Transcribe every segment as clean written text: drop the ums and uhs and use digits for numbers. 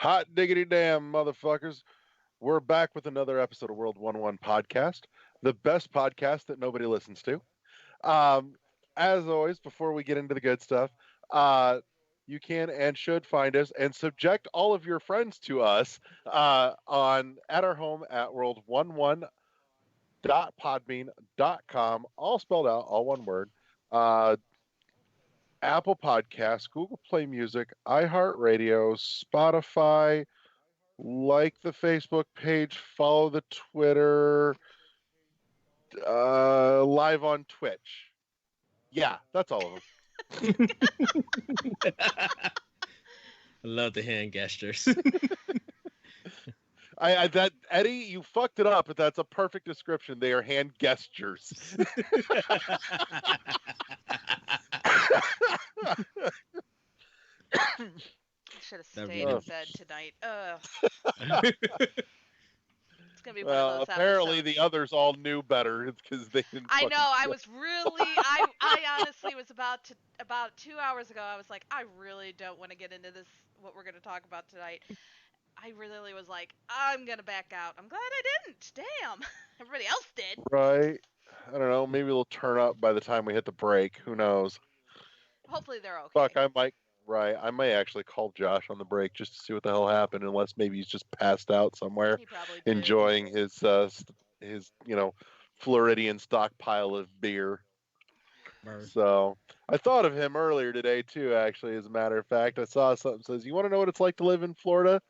Hot diggity damn, motherfuckers. We're back with another episode of World 1 Podcast, the best podcast that nobody listens to. Um, as always, before we get into the good stuff, uh, you can and should find us and subject all of your friends to us on at our home at world11.podbean.com, all spelled out, all one word. Uh, Apple Podcasts, Google Play Music, iHeartRadio, Spotify, like the Facebook page, follow the Twitter, live on Twitch. Yeah, that's all of them. I love the hand gestures. I that Eddie, you fucked it up, but that's a perfect description. They are hand gestures. Should have stayed in bed tonight. It's gonna be one Well, of those apparently episodes. the others all knew better because they didn't. I fucking know. I was really. I honestly was about 2 hours ago. I was like, I really don't want to get into this. What we're gonna talk about tonight. I really was like, I'm gonna back out. I'm glad I didn't. Damn. Everybody else did. Right. I don't know. Maybe it'll turn up by the time we hit the break. Who knows? Hopefully they're okay. Fuck, I might. Right, I may actually call Josh on the break just to see what the hell happened, unless maybe he's just passed out somewhere, He probably did. enjoying his Floridian stockpile of beer. So I thought of him earlier today too. Actually, as a matter of fact, I saw something that says, "You want to know what it's like to live in Florida?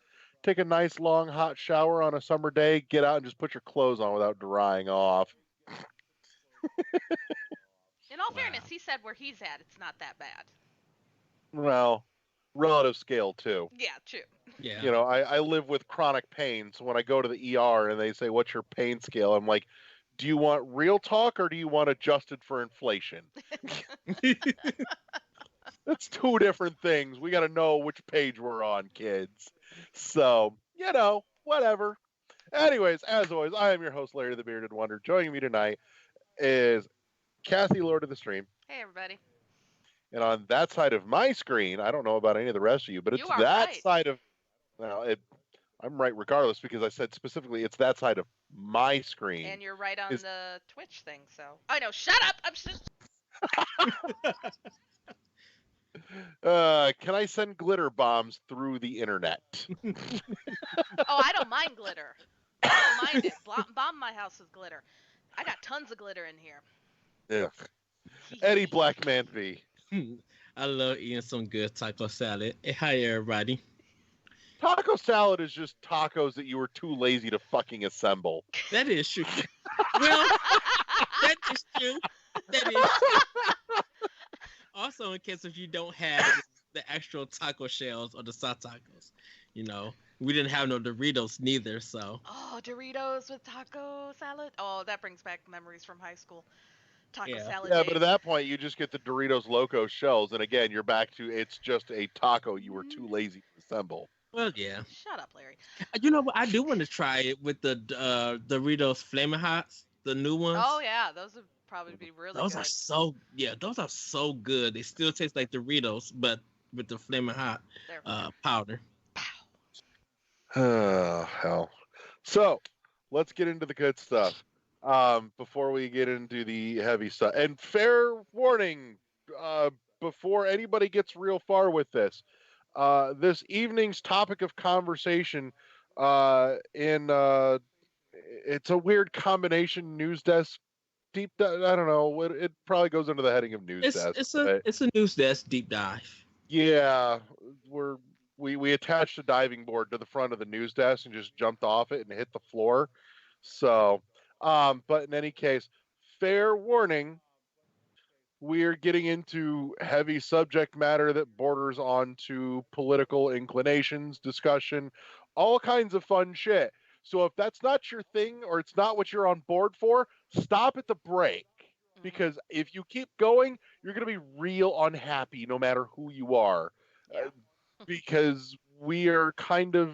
Take a nice long hot shower on a summer day, get out and just put your clothes on without drying off." In all fairness, he said where he's at, it's not that bad. Well, relative scale too. Yeah, true. Yeah. You know, I live with chronic pain, so when I go to the ER and they say, "What's your pain scale?" I'm like, "Do you want real talk or do you want adjusted for inflation?" That's two different things. We got to know which page we're on, kids. So, whatever. Anyways, as always, I am your host, Larry the Bearded Wonder. Joining me tonight is Kathy, Lord of the Stream. Hey, everybody. And on that side of my screen, I don't know about any of the rest of you, but it's You are that right. side of, I'm right regardless because I said specifically it's that side of my screen. And you're right on the Twitch thing, so. I know, shut up! I'm just. Can I send glitter bombs through the internet? Oh, I don't mind glitter. I don't mind it. Bomb my house with glitter. I got tons of glitter in here. Ugh. Eddie Blackman V. I love eating some good taco salad. Hey, hi, everybody. Taco salad is just tacos that you were too lazy to fucking assemble. That is true. Well, that is true. That is true. Also, in case if you don't have the actual taco shells or the soft tacos, we didn't have no Doritos neither, so. Oh, Doritos with taco salad? Oh, that brings back memories from high school. Taco salad. Yeah, days. but at that point, you just get the Doritos Loco shells, and again, you're back to it's just a taco you were too lazy to assemble. Well, yeah. Shut up, Larry. You know what? I do want to try it with the Doritos Flamin' Hots, the new ones. Oh yeah, those would probably be really good. Those are so good. They still taste like Doritos, but with the Flamin' Hot powder. Oh, hell. So, let's get into the good stuff. Before we get into the heavy stuff. And fair warning, before anybody gets real far with this, this evening's topic of conversation it's a weird combination news desk deep dive. I don't know. It probably goes under the heading of news desk. It's a news desk deep dive. Yeah, we attached a diving board to the front of the news desk and just jumped off it and hit the floor. So, but in any case, fair warning, we're getting into heavy subject matter that borders on to political inclinations, discussion, all kinds of fun shit. So if that's not your thing or it's not what you're on board for, stop at the break. Because if you keep going, you're going to be real unhappy no matter who you are. Yeah. Because we are kind of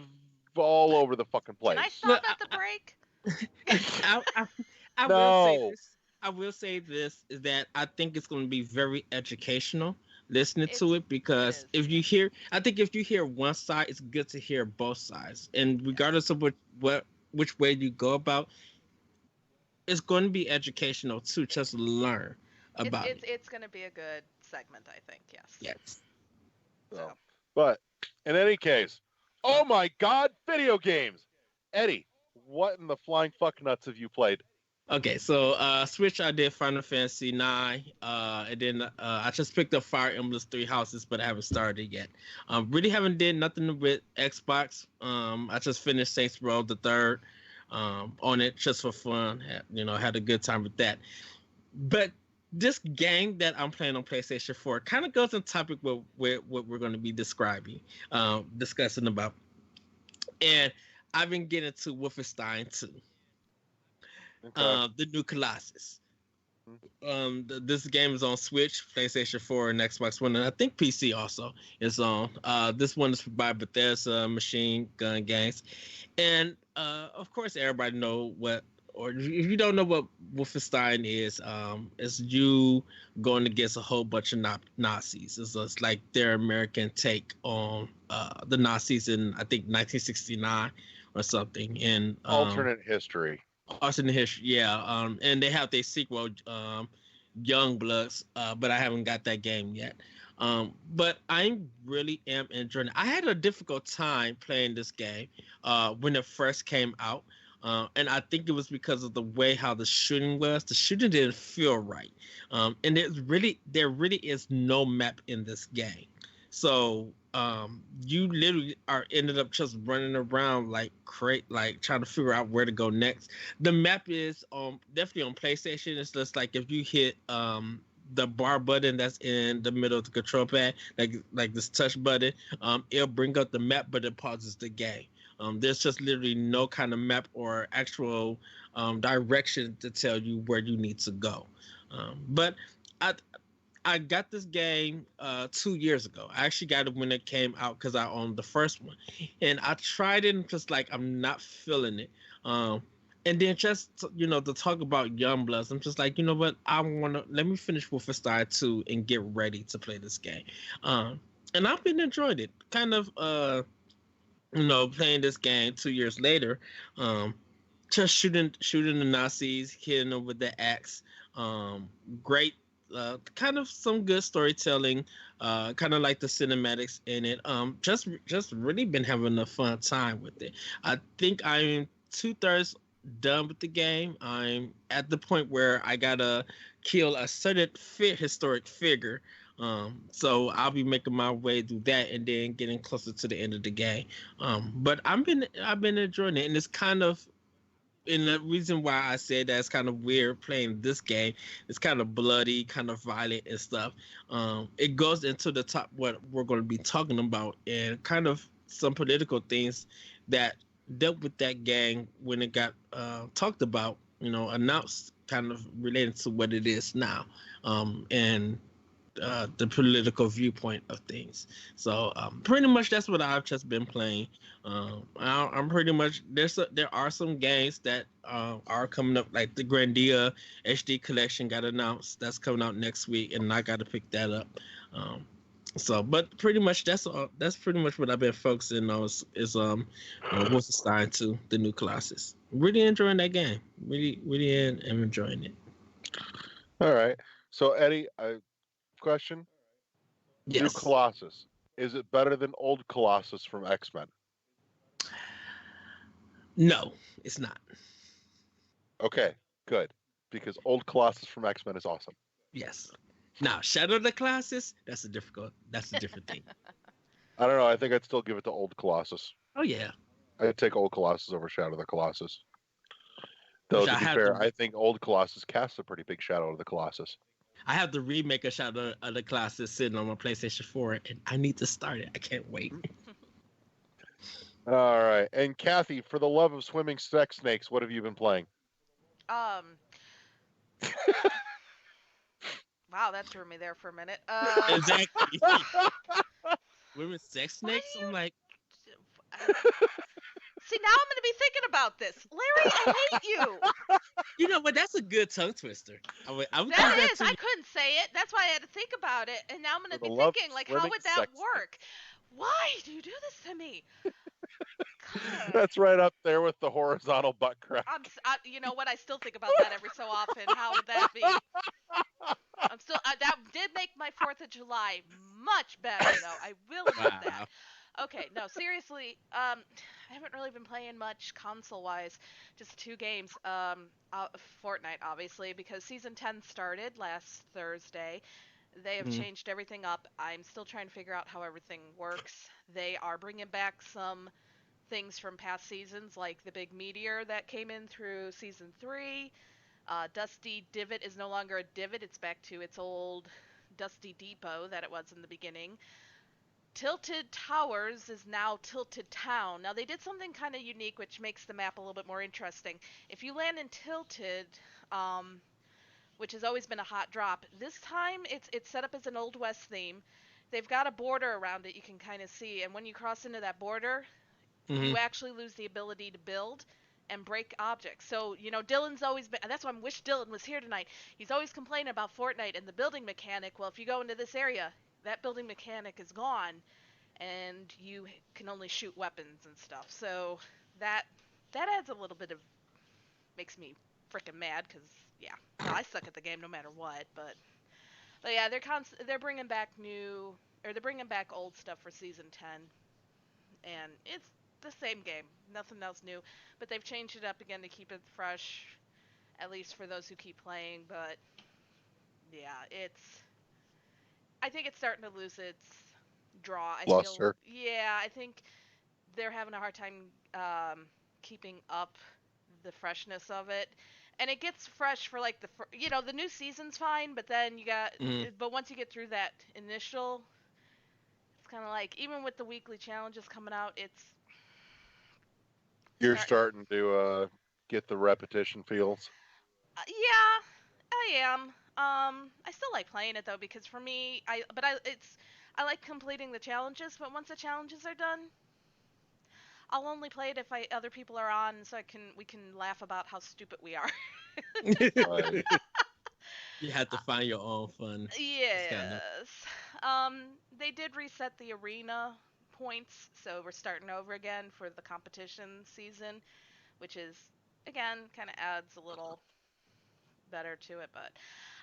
all over the fucking place. Can I stop at the break? I will say this is that I think it's going to be very educational. listening It's to it it because is. if you hear, I think if you hear one side, it's good to hear both sides, and Yes. regardless of which way you go about, it's going to be educational too. Just learn It's about it's it. it's gonna be a good segment, I think. Yes. Yes. So, So but in any case, oh my God, video games. Eddie, what in the flying fuck nuts have you played? Okay, so Switch, I did Final Fantasy 9, and then I just picked up Fire Emblem Three Houses, but I haven't started it yet. Really haven't did nothing with Xbox. I just finished Saints Row the third on it just for fun. Had a good time with that. But this game that I'm playing on PlayStation 4 kind of goes in topic with what we're going to be discussing about. And I've been getting to Wolfenstein 2, Okay. the new Colossus. Hmm. This game is on Switch, PlayStation 4, and Xbox One, and I think PC also is on. This one is by Bethesda Machine Gun Games, and of course, everybody know what. Or if you don't know what Wolfenstein is, it's you going against a whole bunch of Nazis. It's like their American take on the Nazis in I think 1969 or something. And Alternate history. alternate history, yeah. And they have their sequel, Young Bloods, but I haven't got that game yet. But I really am enjoying it. I had a difficult time playing this game when it first came out. And I think it was because of the way how the shooting was. The shooting didn't feel right. And there really is no map in this game. So you literally are ended up just running around like trying to figure out where to go next. The map is definitely on PlayStation. It's just like if you hit the bar button that's in the middle of the control pad, like this touch button, it'll bring up the map, but it pauses the game. There's just literally no kind of map or actual direction to tell you where you need to go. But I I got this game 2 years ago. I actually got it when it came out because I owned the first one, and I tried it and just like I'm not feeling it. And then just to talk about Youngbloods, I'm just like, you know what? I wanna let me finish Wolfenstein 2 and get ready to play this game. And I've been enjoying it. Kind of playing this game 2 years later. Um, just shooting the Nazis, hitting them with the axe. Great, kind of some good storytelling. Kind of like the cinematics in it. Just really been having a fun time with it. I think I'm 2/3 done with the game. I'm at the point where I gotta kill a certain historic figure. So I'll be making my way through that and then getting closer to the end of the game. But I've been enjoying it, and it's kind of, and the reason why I said that it's kind of weird playing this game, it's kind of bloody, kind of violent and stuff. It goes into the top what we're going to be talking about and kind of some political things that dealt with that gang when it got talked about, announced, kind of related to what it is now, and the political viewpoint of things. So pretty much that's what I've just been playing. I'm pretty much there are some games that are coming up, like the Grandia HD collection got announced. That's coming out next week, and I got to pick that up. But pretty much that's all. That's pretty much what I've been focusing on Wolfenstein 2, the new Colossus. Really enjoying that game. Really am enjoying it. All right. So Eddie, question: New Yes. Colossus, is it better than old Colossus from X-Men? No, it's not. Okay, good, because old Colossus from X-Men is awesome. Yes. Now, Shadow of the Colossus, that's a different thing. I don't know. I think I'd still give it to old Colossus. Oh yeah. I'd take old Colossus over Shadow of the Colossus. Though Which to I be have fair, the I think old Colossus casts a pretty big shadow of the Colossus. I have the remake of Shadow of the Colossus sitting on my PlayStation 4, and I need to start it. I can't wait. All right, and Kathy, for the love of swimming sex snakes, what have you been playing? um wow, that threw me there for a minute. Exactly. Women sex Why snakes? do you I'm like, see, now I'm going to be thinking about this. Larry, I hate you. You know what? That's a good tongue twister. I would give That that is. to I you. couldn't say it. That's why I had to think about it. And now I'm For gonna the be love thinking, of like, how swimming would that sexy. work? Why do you do this to me? God. That's right up there with the horizontal butt crack. You know what? I still think about that every so often. How would that be? I'm still. That did make my 4th of July much better, though. I will admit that. Wow. Okay, no, seriously. I haven't really been playing much console-wise. Just 2 games. Fortnite, obviously, because season 10 started last Thursday. They have Mm, changed everything up. I'm still trying to figure out how everything works. They are bringing back some things from past seasons, like the big meteor that came in through season 3. Dusty Divot is no longer a divot, it's back to its old Dusty Depot that it was in the beginning. Tilted Towers is now Tilted Town. Now, they did something kind of unique, which makes the map a little bit more interesting. If you land in Tilted, um, which has always been a hot drop, this time it's set up as an Old West theme. They've got a border around it you can kind of see, and when you cross into that border, hmm. you actually lose the ability to build and break objects. So, Dylan's always been, that's why I wish Dylan was here tonight. He's always complaining about Fortnite and the building mechanic. Well, if you go into this area, that building mechanic is gone and you can only shoot weapons and stuff. So, that that adds a little bit of makes me freaking mad cuz yeah. No, I suck at the game no matter what, but yeah, they're bringing back they're bringing back old stuff for season 10, and it's the same game, nothing else new, but they've changed it up again to keep it fresh, at least for those who keep playing. But yeah, I think it's starting to lose its draw. Luster. Yeah, I think they're having a hard time keeping up the freshness of it. And it gets fresh for like the new season's fine, but then Mm. but once you get through that initial, it's kind of like, even with the weekly challenges coming out, it's You're starting. starting to get the repetition feels. Yeah, I am. I still like playing it though, because for me, I like completing the challenges. But once the challenges are done, I'll only play it if other people are on, so we can laugh about how stupid we are. Right. You have to Uh, find your own fun. It's kind of. yes. They did reset the arena points, so we're starting over again for the competition season, which is, again, kind of adds a little better to it. But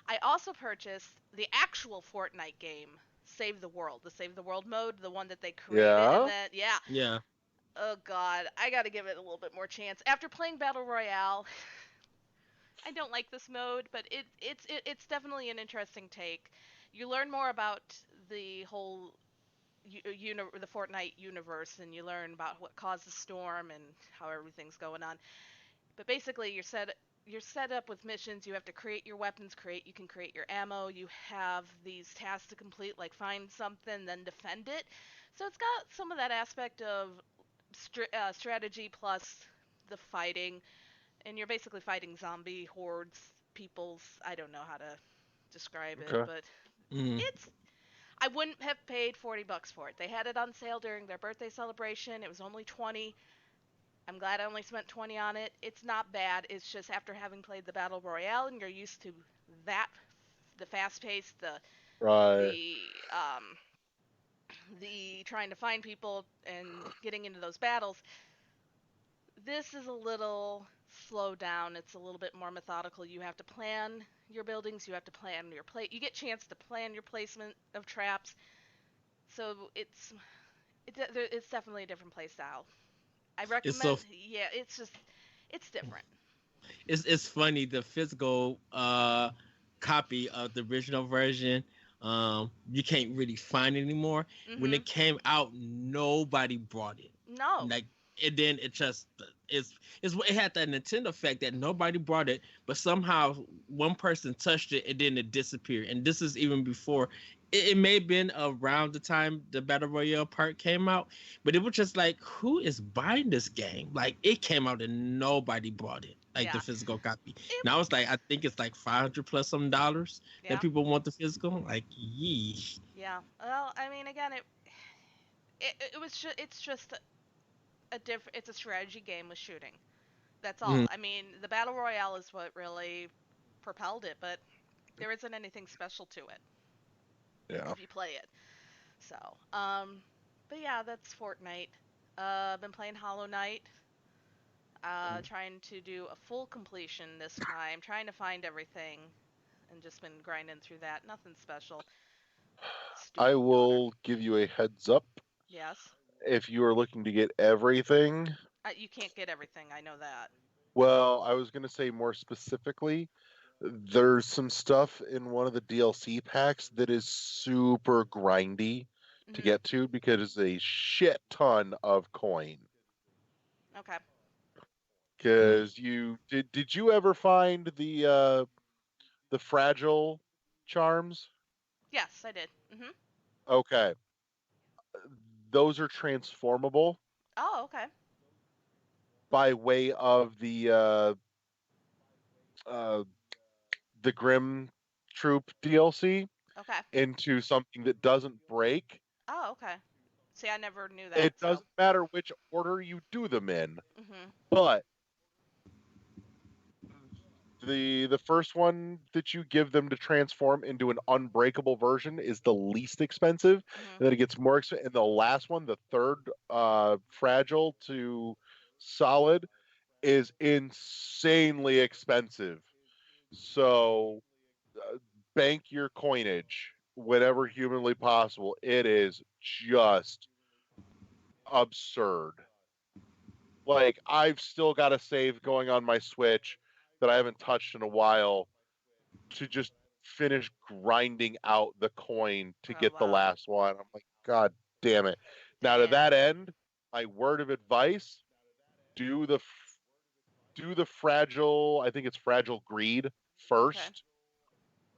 I also purchased the actual Fortnite game, the Save the World mode, the one that they created, and Yeah. then yeah. Yeah. Oh God, I got to give it a little bit more chance. After playing Battle Royale, I don't like this mode, but it's definitely an interesting take. You learn more about the whole the Fortnite universe, and you learn about what caused the storm and how everything's going on. But basically, you're set up with missions. You have to create your weapons, you can create your ammo. You have these tasks to complete, like find something, then defend it. So it's got some of that aspect of strategy plus the fighting, and you're basically fighting zombie hordes, peoples. I don't know how to describe it, Okay. but Mm. it's. I wouldn't have paid $40 for it. They had it on sale during their birthday celebration. It was only 20. I'm glad I only spent 20 on it. It's not bad. It's just, after having played the Battle Royale and you're used to that, the fast pace, Right. the the trying to find people and getting into those battles, this is a little slow down. It's a little bit more methodical. You have to plan your buildings. You have to plan your play. You get a chance to plan your placement of traps. So it's definitely a different play style. I It's so recommend. Yeah, it's different. it's funny the physical copy of the original version you can't really find anymore. When Mhm. it came out, nobody brought it. No. Like, and then it just it had that Nintendo effect that nobody brought it, but somehow one person touched it and then it disappeared. And this is even before it may have been around the time the Battle Royale part came out, but it was just like, who is buying this game? Like, it came out and nobody bought it, like the Yeah. physical copy. It, Now it's like, I think it's like 500 plus some dollars that yeah. people want the physical. Like, yee. Yeah. Well, I mean, again, it's just a different. It's a strategy game with shooting. That's all. I mean, the battle royale is what really propelled it, but there isn't anything special to it Yeah. if you play it. So, but yeah, that's Fortnite. Been playing Hollow Knight. Trying to do a full completion this time. Trying to find everything, and just been grinding through that. Nothing special. I Stupid daughter. will give you a heads up. Yes. If you are looking to get everything, You can't get everything. I know that. well, I was going to say more specifically, there's some stuff in one of the DLC packs that is super grindy to Mhm. get to because it's a shit ton of coin. Okay. Because did you ever find the fragile charms? Yes, I did. Mhm. Okay, those are transformable Oh, okay. by way of uh, the Grim Troop DLC Okay. into something that doesn't break. Oh, okay. See, I never knew that. It So. doesn't matter which order you do them in, Mhm. but the first one that you give them to transform into an unbreakable version is the least expensive, Mhm. and then it gets more expensive. And the last one, the third fragile to solid, is insanely expensive. So bank your coinage whenever humanly possible. It is just absurd. Like I've still got a save going on my Switch that I haven't touched in a while to just finish grinding out the coin to Oh get the wow. last one. I'm like, God damn it. Now to that Dang. end, my word of advice, do the do the fragile, I think it's fragile greed Okay. first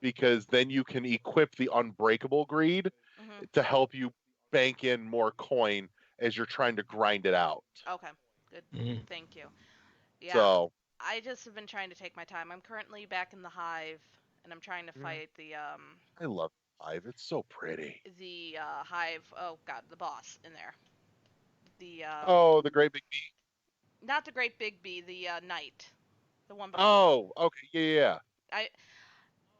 because then you can equip the unbreakable greed Mhm. to help you bank in more coin as you're trying to grind it out. Okay. Good. Mm. Thank you. Yeah. So, I just have been trying to take my time. I'm currently back in the hive, and I'm trying to fight I love Five. It's so pretty. the hive. Oh God, the boss in there. The Oh, the great big bee. not the great big bee. The knight. The one before. Oh, okay, yeah, yeah, yeah. I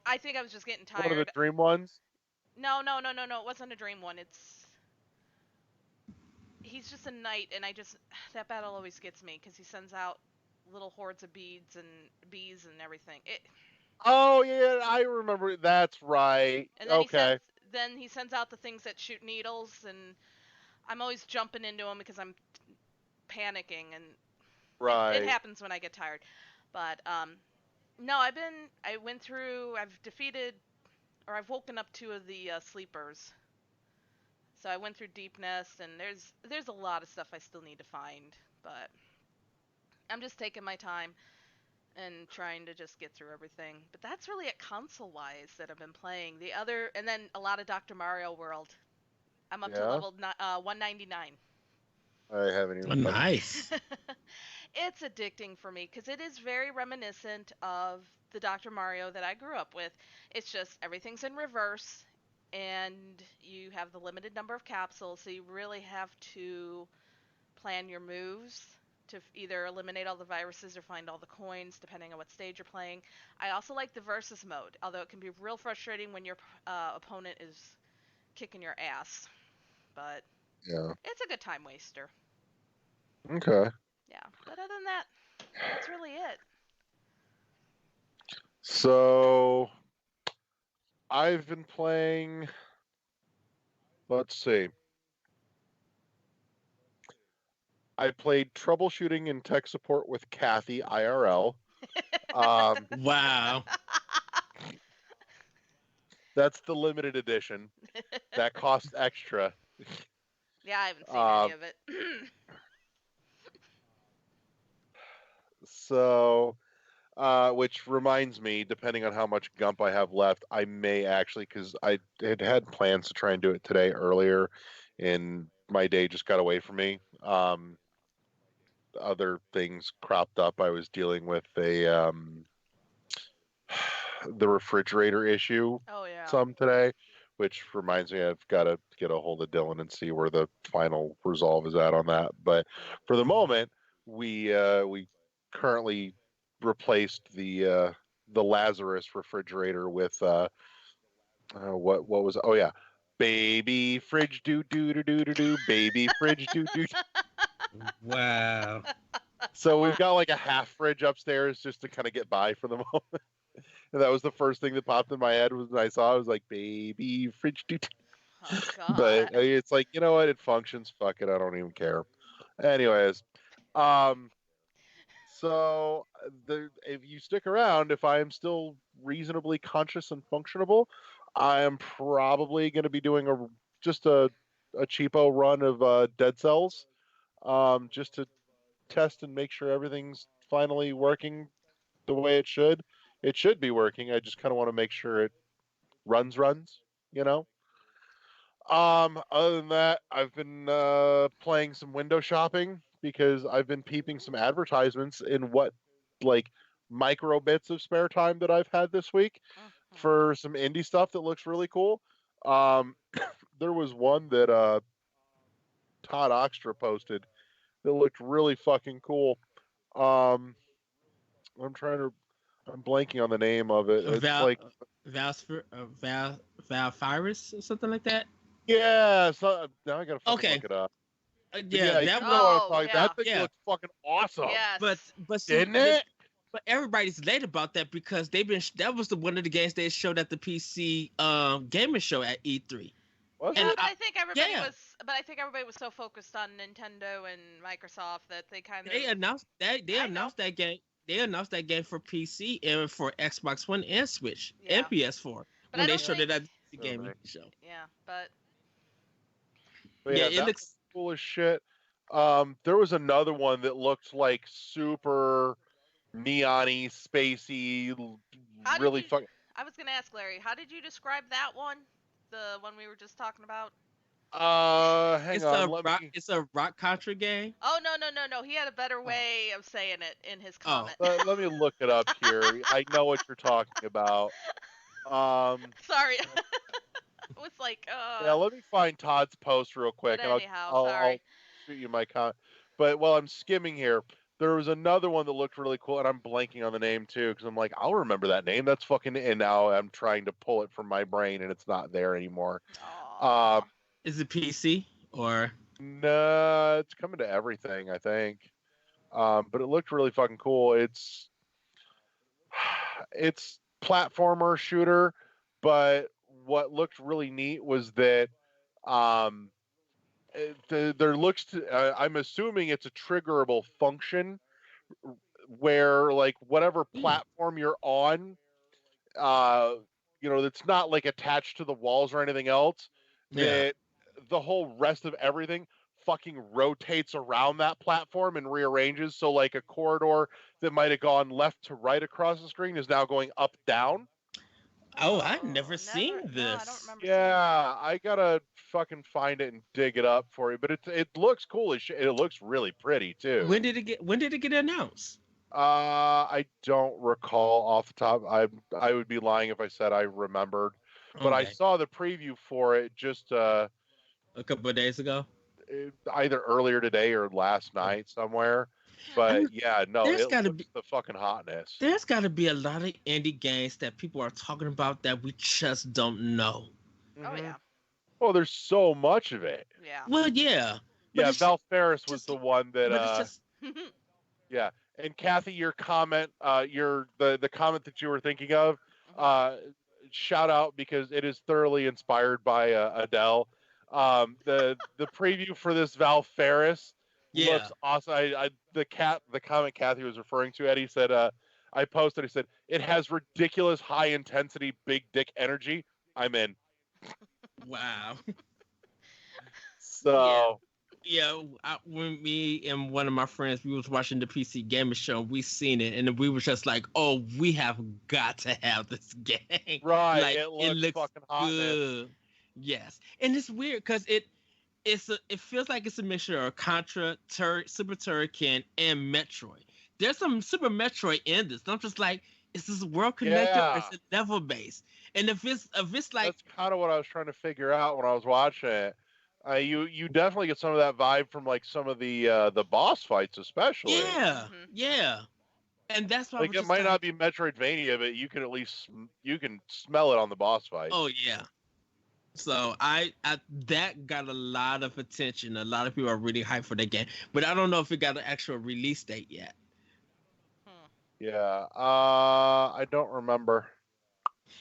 I think I was just getting One of the tired. dream ones. No, no, no, no, no. It wasn't a dream one. He's just a knight, and I just that battle always gets me because he sends out little hordes of beads and bees and everything. Oh yeah, I remember. That's right. And then Okay, he sends out the things that shoot needles, and I'm always jumping into him because I'm panicking, and it right. happens when I get tired. But no, I went through. I've defeated or I've woken up two of the sleepers. So I went through Deep Nest, and there's a lot of stuff I still need to find, but I'm just taking my time and trying to just get through everything. But that's really it console wise that I've been playing. The other, and then a lot of Dr. Mario World. I'm up to Yeah, level 199. I haven't Oh, even touched. nice. It's addicting for me because it is very reminiscent of the Dr. Mario that I grew up with. It's just everything's in reverse, and you have the limited number of capsules, so you really have to plan your moves to either eliminate all the viruses or find all the coins, depending on what stage you're playing. I also like the versus mode, although it can be real frustrating when your opponent is kicking your ass. But Yeah. it's a good time waster. Okay. Yeah. But other than that, that's really it. So I've been playing. Let's see. I played troubleshooting and tech support with Kathy IRL. Um, Wow. that's the limited edition. That costs extra. Yeah, I haven't seen any Um, of it. so which reminds me, depending on how much gump I have left, I may actually, because I had plans to try and do it today earlier, and my day just got away from me. Other things cropped up. I was dealing with the refrigerator issue Oh yeah. some today, which reminds me I've got to get a hold of Dylan and see where the final resolve is at on that. But Mm. for the moment, we currently replaced the Lazarus refrigerator with what was, oh yeah, baby fridge do do do do do do, baby fridge do do. Wow. So we've got like a half fridge upstairs just to kind of get by for the moment. And that was the first thing that popped in my head was when I saw it, I was like, baby fridge do do. Oh But God. it's like, you know what, it functions, fuck it, I don't even care. Anyways, um if you stick around, if I am still reasonably conscious and functionable, I am probably going to be doing just a cheapo run of Dead Cells, just to test and make sure everything's finally working the way it should. It should be working. I just kind of want to make sure it runs, you know. Other than that, I've been playing some window shopping because I've been peeping some advertisements in what like micro bits of spare time that I've had this week Mhm. for some indie stuff that looks really cool. Um, there was one that Todd Oxtra posted that looked really fucking cool. Um, I'm trying to, I'm blanking on the name of it. It's Val like, Val Valvirus or something like that. yeah, so now I gotta fucking Okay. look it up. But Yeah, yeah, that you know what one. I'm Oh talking. yeah. That thing Yeah, looks fucking awesome, Yes. but see, didn't it? but everybody's late about that because they've been that was the one of the games they showed at the PC gaming show at E3. Was And Yeah, it? but I think everybody yeah, was. But I think everybody was so focused on Nintendo and Microsoft that they kind they of. announced that I know. game. They announced that game for PC and for Xbox One and Switch Yeah, and PS4 but I when they don't Yeah. showed think. it at the PC Oh, gaming nice. show. Yeah, but But Yeah, yeah, it that was looks. cool as shit. There was another one that looked like super neon-y, spacey, how did really you? fucking. I was gonna ask Larry. How did you describe that one? The one we were just talking about. Hang on, let me. It's a rock contra game. Oh no no no no! He had a better Oh, way of saying it in his Oh, comment. let me look it up here. I know what you're talking about. Um, Sorry, uh, it was like yeah, let me find Todd's post real But quick, and anyhow, I'll sorry. shoot you my comment. But while I'm skimming here, there was another one that looked really cool, and I'm blanking on the name too because I'm like, I'll remember that name. That's fucking. And now I'm trying to pull it from my brain, and it's not there anymore. Um, Aww. is it PC or? no, it's coming to everything, I think. But it looked really fucking cool. It's platformer shooter, but what looked really neat was that um, there looks to. I'm assuming it's a triggerable function where like whatever Hmm. platform you're on, uh, that's not like attached to the walls or anything else. Yeah. That the whole rest of everything fucking rotates around that platform and rearranges. So like a corridor that might have gone left to right across the screen is now going up down. Oh, I never Oh, seen never. No, I don't this. remember seeing that. Yeah, I gotta fucking find it and dig it up for you. But it looks cool as shit. It looks really pretty too. When did it get announced? I don't recall off the top. I would be lying if I said I remembered, but I Okay, saw the preview for it just a couple of days ago. either earlier today or last Oh. night somewhere. Hmm. But yeah, no, There's it got to looks be the fucking hotness. a lot of indie games that people are talking about that we just don't know. Oh Hmm. yeah. Well, there's so much of it. Yeah. Well, yeah, but Yeah, it's Val Ferris was just the one that but it's just yeah. And Kathy, your comment, the comment that you were thinking of, Mhm. uh, shout out because it is thoroughly inspired by Adele. The preview for this Val Ferris yeah. looks awesome. The comment Kathy was referring to, Eddie said, I posted. He said it has ridiculous high intensity big dick energy. I'm in. Wow. Yeah. So Yeah, when me and one of my friends, we was watching the PC Gamer Show, we seen it, and we were just like, "Oh, we have got to have this game. right, Like, it it looks looks fucking hotness. good." Yes, and it's weird because it feels like it's a mixture of Contra, Super Turrican, and Metroid. There's some Super Metroid in this. And I'm just like, is this world connected or Yeah. is it level based? And if it's like, That's kind of what I was trying to figure out when I was watching it. You definitely get some of that vibe from like some of the boss fights, especially. yeah, Mhm. yeah. And that's why I Like was it just might not like, be Metroidvania, but you can at least you can smell it on the boss fights. oh yeah. So I that got a lot of attention. A lot of people are really hyped for that game, but I don't know if it got an actual release date yet. Hmm. Yeah. I don't remember.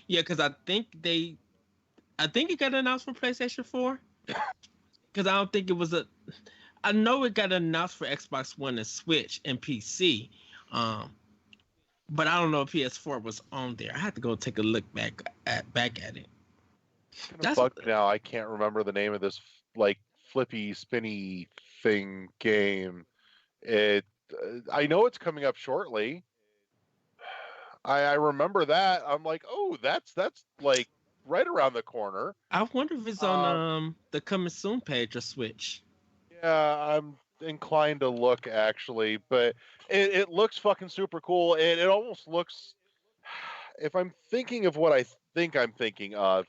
Yeah, because I think it got announced for PlayStation 4. Because I don't think it was a. I know it got announced for Xbox One and Switch and PC, um, but I don't know if PS4 was on there. I had to go take a look back at it. It's gonna That's bug me now. I can't remember the name of this like flippy spinny thing game. It. I know it's coming up shortly. I remember that. I'm like, oh, that's like right around the corner. I wonder if it's on Um, the coming soon page of Switch. yeah, I'm inclined to look actually, but it looks fucking super cool. It almost looks. If I'm thinking of what I think I'm thinking of,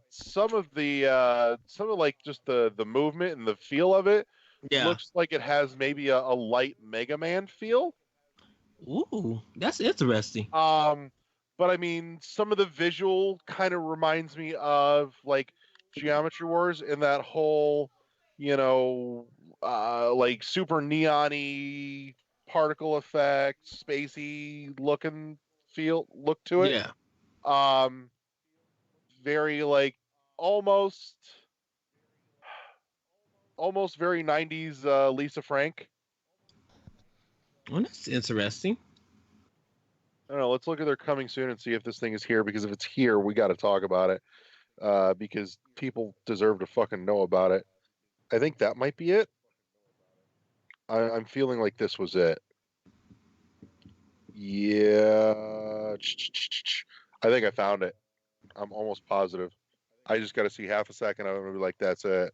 some of like just the movement and the feel of it Yeah. looks like it has maybe a light Mega Man feel. Ooh, that's interesting. Um, but I mean, some of the visual kind of reminds me of like Geometry Wars in that whole, you know, like super neon-y particle effect, spacey looking feel look to it. Yeah. Um, very like almost almost very 90s Lisa Frank. Well, that's interesting. I don't know. Let's look at their coming soon and see if this thing is here. Because if it's here, we got to talk about it. Because people deserve to fucking know about it. I think that might be it. I'm feeling like this was it. Yeah. I think I found it. I'm almost positive. I just got to see half a second. I'm gonna be like, that's it.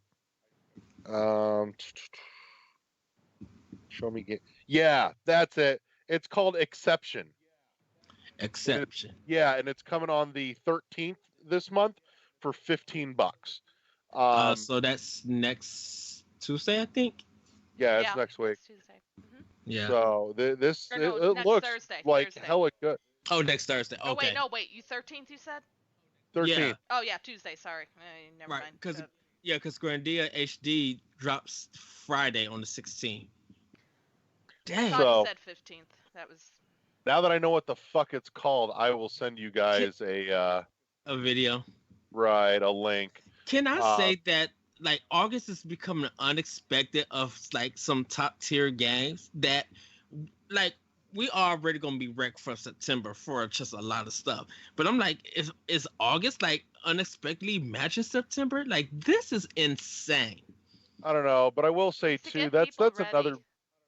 Um, show me game. Yeah, that's it. It's called Exception. And it's Exception. yeah, and it's coming on the 13th this month for $15. Um, So that's next Tuesday, I think. yeah, it's Yeah, next week. next Tuesday. Yeah. So this Or it, no, it next looks Thursday. like Thursday. hella good. Oh, next Thursday. Oh wait, Okay. no, wait. You 13th? You said? Yeah. 13th. Oh yeah, Tuesday. Sorry. Never Right. mind. Because Grandia HD drops Friday on the 16th. I Dang. thought he So said 15th. That was. now that I know what the fuck it's called, I will send you guys A video. a link. Can I Um, say that like August is becoming unexpected of like some top tier games that like we already gonna be wrecked for September for just a lot of stuff. But I'm like, is August like unexpectedly matching September? Like this is insane. I don't know, but I will say To too. get That's people that's ready another.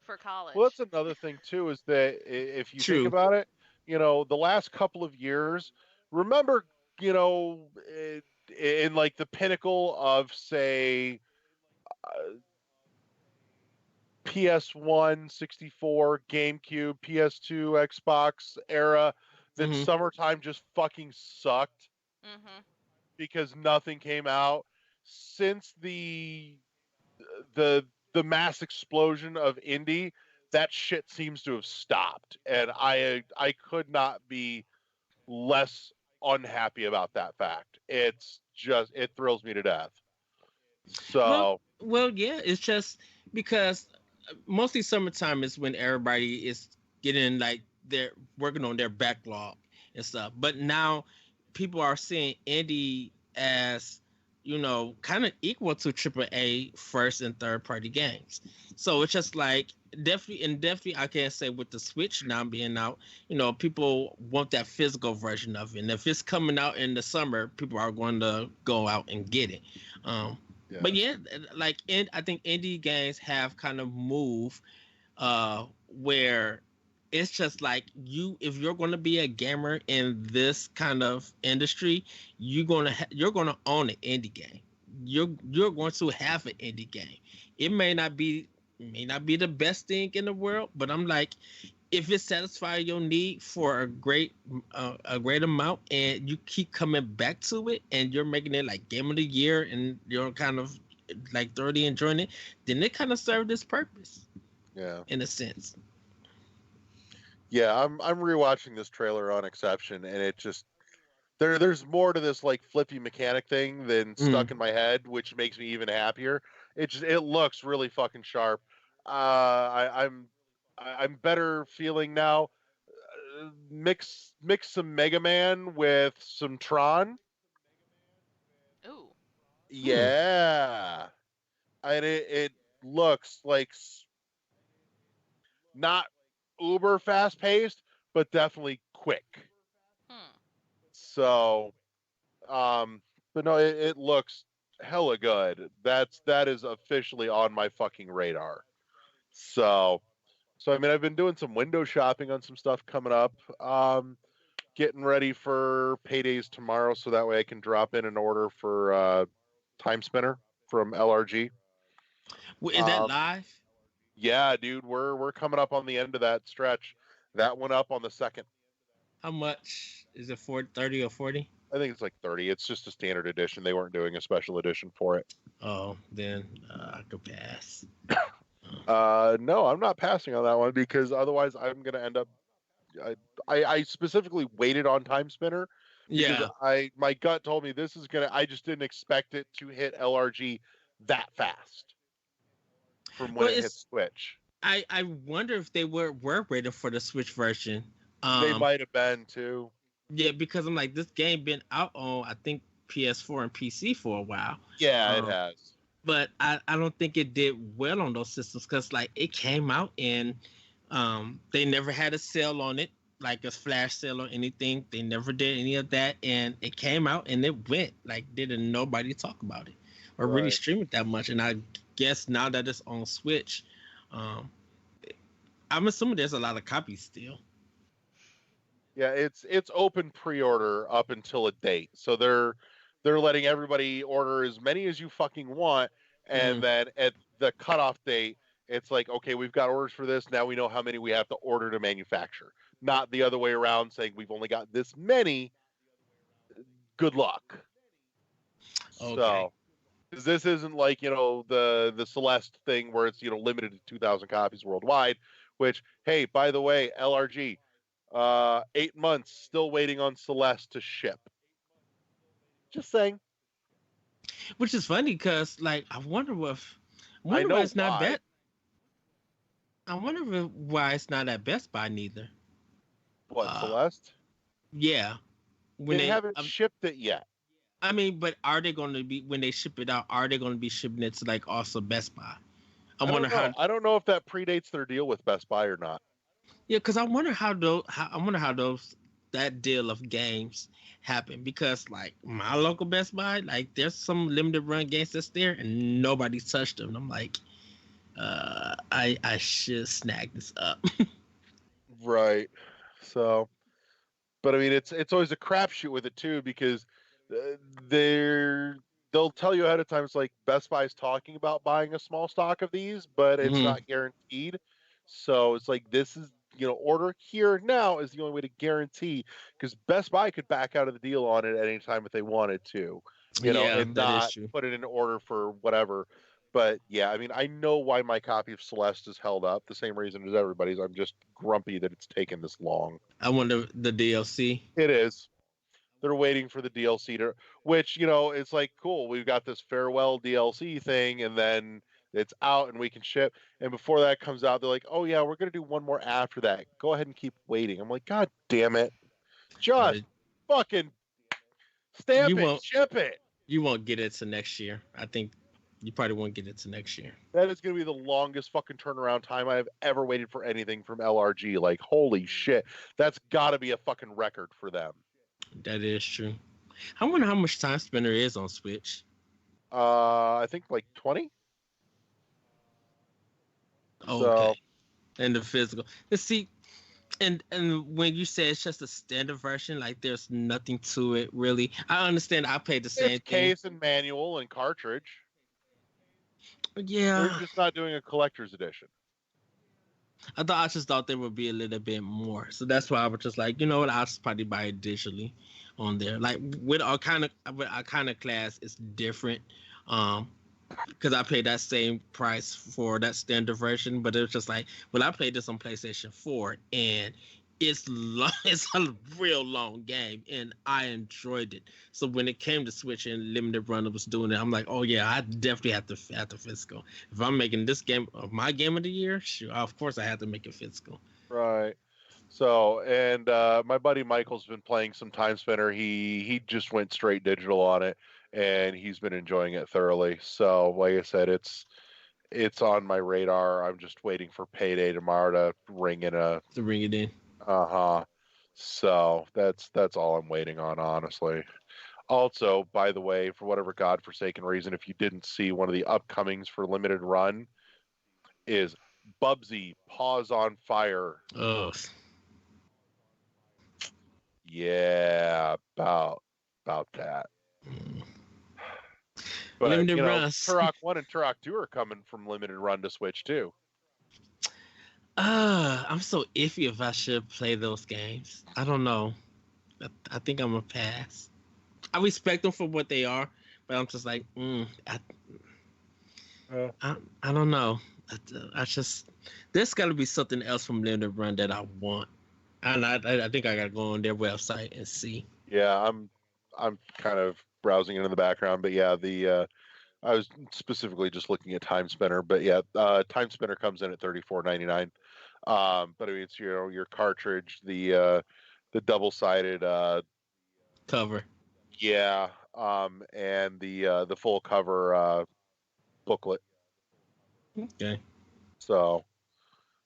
for Well, college. that's another thing too. Is that if you think True. about it, the last couple of years. Remember, in like the pinnacle of say PS1, 64, GameCube, PS2, Xbox era, then Hmm. summertime just fucking sucked Mhm. because nothing came out. Since the the mass explosion of indie, that shit seems to have stopped, and I could not be less unhappy about that fact. It's just it thrills me to death. Well, So well, yeah. It's just because mostly summertime is when everybody is getting like they're working on their backlog and stuff. But now people are seeing indie as kind of equal to AAA first and third party games. So it's just like definitely I can't say with the Switch now being out, people want that physical version of it. And if it's coming out in the summer, people are going to go out and get it. Um, yeah, but yeah, like I think indie games have kind of moved where it's just like if you're going to be a gamer in this kind of industry, you're going to own an indie game. You're going to have an indie game. It may not be the best thing in the world, but I'm like, if it satisfies your need for a great amount and you keep coming back to it and you're making it like game of the year and you're kind of like thoroughly enjoying it, then it kind of served its purpose yeah. in a sense. Yeah, I'm rewatching this trailer on Exception, and it just there's more to this like flippy mechanic thing than Mm. stuck in my head, which makes me even happier. It looks really fucking sharp. I'm better feeling now. Mix some Mega Man with some Tron. Ooh. Hmm. Yeah, and it looks like not uber fast paced, but definitely quick. Hmm. So, um, but no, it looks hella good. That is officially on my fucking radar. So, so I mean, I've been doing some window shopping on some stuff coming up. Getting ready for paydays tomorrow, so that way I can drop in an order for Time Spinner from LRG. Is that Um, live? yeah, dude, we're coming up on the end of that stretch. That went up on the second. How much is it? 40, 30 or 40? I think it's like 30. It's just a standard edition. They weren't doing a special edition for it. Oh, then I could pass. No, I'm not passing on that one because otherwise I'm gonna end up. I, I specifically waited on Time Spinner because Yeah. my gut told me this is gonna. I just didn't expect it to hit LRG that fast from when Well, it hit it's Switch. I wonder if they were rated for the Switch version. They Um, might have been too. yeah, because I'm like this game been out on I think PS4 and PC for a while. Yeah, it Um, has. but I don't think it did well on those systems because like it came out and they never had a sale on it, like a flash sale or anything. They never did any of that, and it came out and it went like didn't nobody talk about it or really Right. stream it that much. And I guess now that it's on Switch, um, I'm assuming there's a lot of copies still. Yeah, it's open pre-order up until a date. So they're letting everybody order as many as you fucking want, and Mm. then at the cutoff date, it's like, okay, we've got orders for this. Now we know how many we have to order to manufacture. Not the other way around saying we've only got this many. Good luck. Okay. So, 'cause this isn't like, the Celeste thing where it's, limited to 2,000 copies worldwide, which, hey, by the way, LRG, 8 months still waiting on Celeste to ship. Just saying. Which is funny because like I I wonder why know it's not why. bet. I wonder why it's not at Best Buy neither. What, Uh, Celeste? yeah, when They they haven't shipped it yet. I mean, but are they going to be when they ship it out? Are they going to be shipping it to like also Best Buy? I I wonder don't how. know. I don't know if that predates their deal with Best Buy or not. Yeah, because I wonder how those. I wonder how those that deal of games happen because like my local Best Buy, like there's some limited run games that's there and nobody's touched them. And I'm like, I should snag this up. Right. So, but I mean, it's always a crapshoot with it too because uh, they're they'll tell you ahead of time. It's like Best Buy's talking about buying a small stock of these, but it's Hmm. not guaranteed. So it's like this is order here now is the only way to guarantee because Best Buy could back out of the deal on it at any time if they wanted to, Yeah, and that is not true. put it in order for whatever. But yeah, I mean, I know why my copy of Celeste is held up. The same reason as everybody's. I'm just grumpy that it's taken this long. I wonder the DLC. It is. They're waiting for the DLC to, which, it's like, cool, we've got this farewell DLC thing, and then it's out and we can ship. And before that comes out, they're like, oh, yeah, we're going to do one more after that. Go ahead and keep waiting. I'm like, God damn it. Uh, Just fucking you stamp it, won't ship it. you won't get it to next year. I think you probably won't get it to next year. That is going to be the longest fucking turnaround time I have ever waited for anything from LRG. Like, holy Hmm. shit. That's got to be a fucking record for them. That is true. I wonder how much Time Spinner is on Switch. I think like 20. Okay. So And the physical. Let's see. And when you say it's just a standard version, like there's nothing to it really. I understand. I played the it's same thing. case and manual and cartridge. They're Yeah, just not doing a collector's edition. I just thought there would be a little bit more. So that's why I was just like, you know what? I'll just probably buy it digitally on there. Like with our kind of class, it's different. Um, because I paid that same price for that standard version, but it was just like, well, I played this on PlayStation 4, and it's long, it's a real long game, and I enjoyed it. So when it came to Switch and Limited Run was doing it, I'm like, oh yeah, I definitely have to physical. If I'm making this game my game of the year, sure, of course I have to make it physical. Right. So, and my buddy Michael's been playing some Time Spinner. He just went straight digital on it, and he's been enjoying it thoroughly. So, like I said, it's on my radar. I'm just waiting for payday tomorrow to ring in a To bring it in. uh-huh. So that's all I'm waiting on, honestly. Also, by the way, for whatever godforsaken reason, if you didn't see one of the upcomings for limited run is Bubsy Paws on Fire. Oh, Yeah, about that. mm. But Limited you know, runs. Turok 1 and Turok 2 are coming from limited run to Switch too. I'm so iffy if I should play those games. I don't know. I think I'm a pass. I respect them for what they are, but I'm just like, Uh, I don't know. I just there's got to be something else from Limited Run that I want, and I think I got to go on their website and see. yeah, I'm kind of browsing it in the background, but yeah, the I was specifically just looking at Time Spinner, but yeah, Time Spinner comes in at 34.99. But I mean, it's your cartridge, the double sided, Cover. yeah, and the full cover booklet. Okay. So,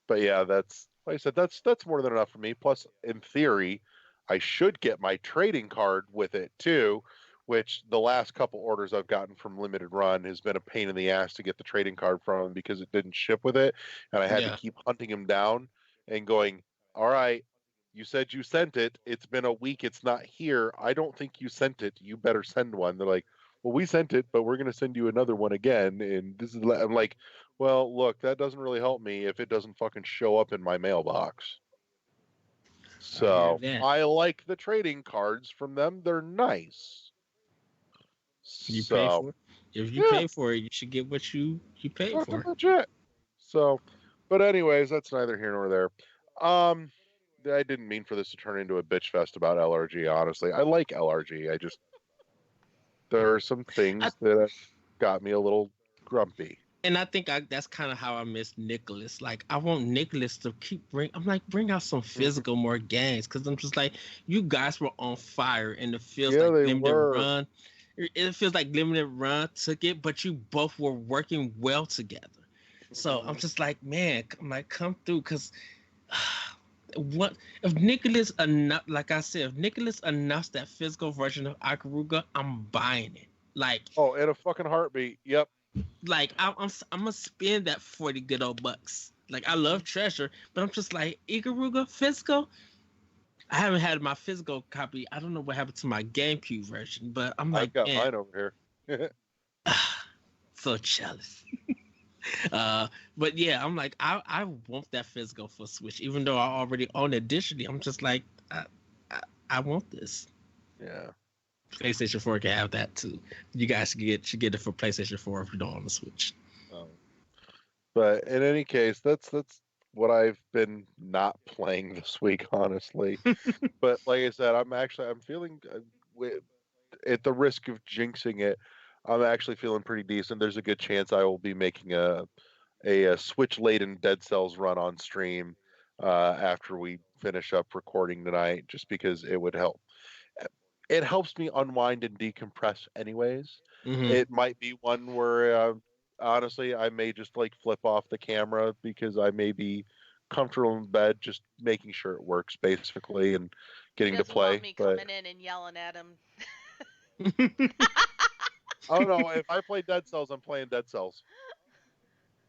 but yeah, that's like I said, that's more than enough for me. Plus, in theory, I should get my trading card with it too, which the last couple orders I've gotten from Limited Run has been a pain in the ass to get the trading card from because it didn't ship with it, and I had to Yeah. keep hunting him down and going, all right. You said you sent it. It's been a week. It's not here. I don't think you sent it. You better send one. They're like, well, we sent it, but we're going to send you another one again. And this is, I'm like, well, look, that doesn't really help me if it doesn't fucking show up in my mailbox. I hear So that. I like the trading cards from them. They're nice. You pay So for it. If you yeah, pay for it, you should get what you pay fucking for. legit. So, but anyways, that's neither here nor there. Um, I didn't mean for this to turn into a bitch fest about LRG. Honestly, I like LRG. I just there are some I things that have got me a little grumpy. and I think that's kind of how I miss Nicholas. Like I want Nicholas to I'm like bring out some Mhm. physical more games because I'm just like you guys were on fire and it feels Yeah, like they Limited were. Run. It feels like Limited Run took it, but you both were working well together. So I'm Mhm. just like, man, I'm like come through because what if Nicholas enough? Like I said, if Nicholas announced that physical version of Ikaruga, I'm buying it. Oh, in a fucking heartbeat. Yep. I'm gonna spend that 40 good old bucks. Like I love Treasure, but I'm just like Ikaruga physical. I haven't had my physical copy. I don't know what happened to my GameCube version, but I'm like, I've got man, mine over here. so jealous. Uh, but yeah, I'm like, I want that physical for Switch, even though I already own it digitally. I'm just like, I, I want this. Yeah. PlayStation 4 can have that too. You guys should get it for PlayStation 4 if you don't own the Switch. But in any case, that's what I've been not playing this week, honestly. But like I said, I'm feeling at the risk of jinxing it. I'm actually feeling pretty decent. There's a good chance I will be making a Switch laden Dead Cells run on stream after we finish up recording tonight, just because it would help. It helps me unwind and decompress, anyways. Hmm. It might be one where, honestly, I may just like flip off the camera because I may be comfortable in bed, just making sure it works basically and He getting to doesn't want play. me But coming in and yelling at him. I don't know. If I play Dead Cells, I'm playing Dead Cells.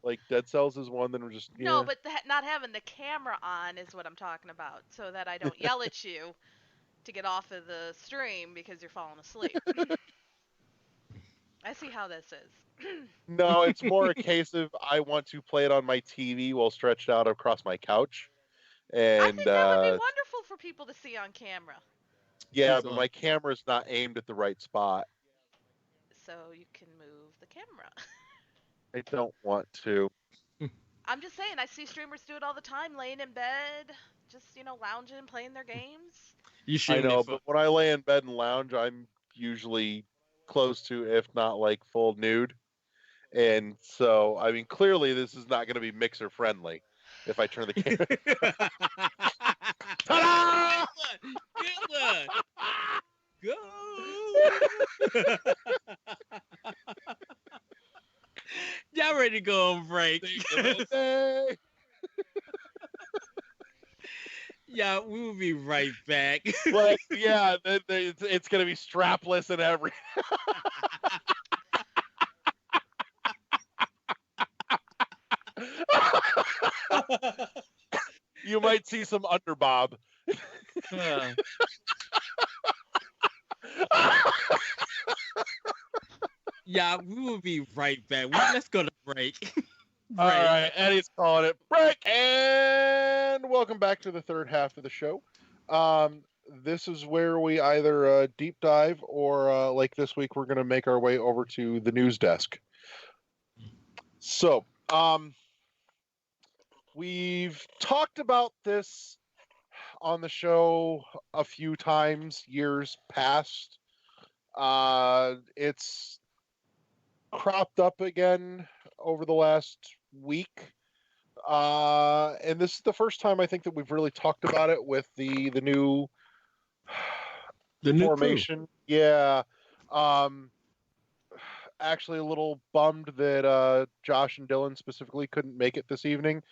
Like Dead Cells is one that I'm just No, yeah. but not having the camera on is what I'm talking about, so that I don't yell at you to get off of the stream because you're falling asleep. I see how this is. No, it's more a case of I want to play it on my TV while stretched out across my couch. I And think that would be wonderful for people to see on camera, yeah, but So my camera's not aimed at the right spot. so you can move the camera. I don't want to. I'm just saying, I see streamers do it all the time, laying in bed, just lounging, playing their games. You I streaming it know, for? but when I lay in bed and lounge, I'm usually close to, if not like full nude. And so, I mean, clearly this is not going to be mixer friendly if I turn the camera. Ta-da! Good one. Go. Y'all ready to go on break? Day. Yeah, we will be right back. Like, yeah, it's going to be strapless and everything. You might see some underbob. Yeah, we will be right back. Let's go to break. All right, Eddie's calling it break, and welcome back to the third half of the show. This is where we either deep dive or, like this week, we're going to make our way over to the news desk. So, we've talked about this on the show a few times, years past. It's cropped up again over the last week. And this is the first time I think that we've really talked about it with the new formation. Crew. Yeah. Actually, a little bummed that Josh and Dylan specifically couldn't make it this evening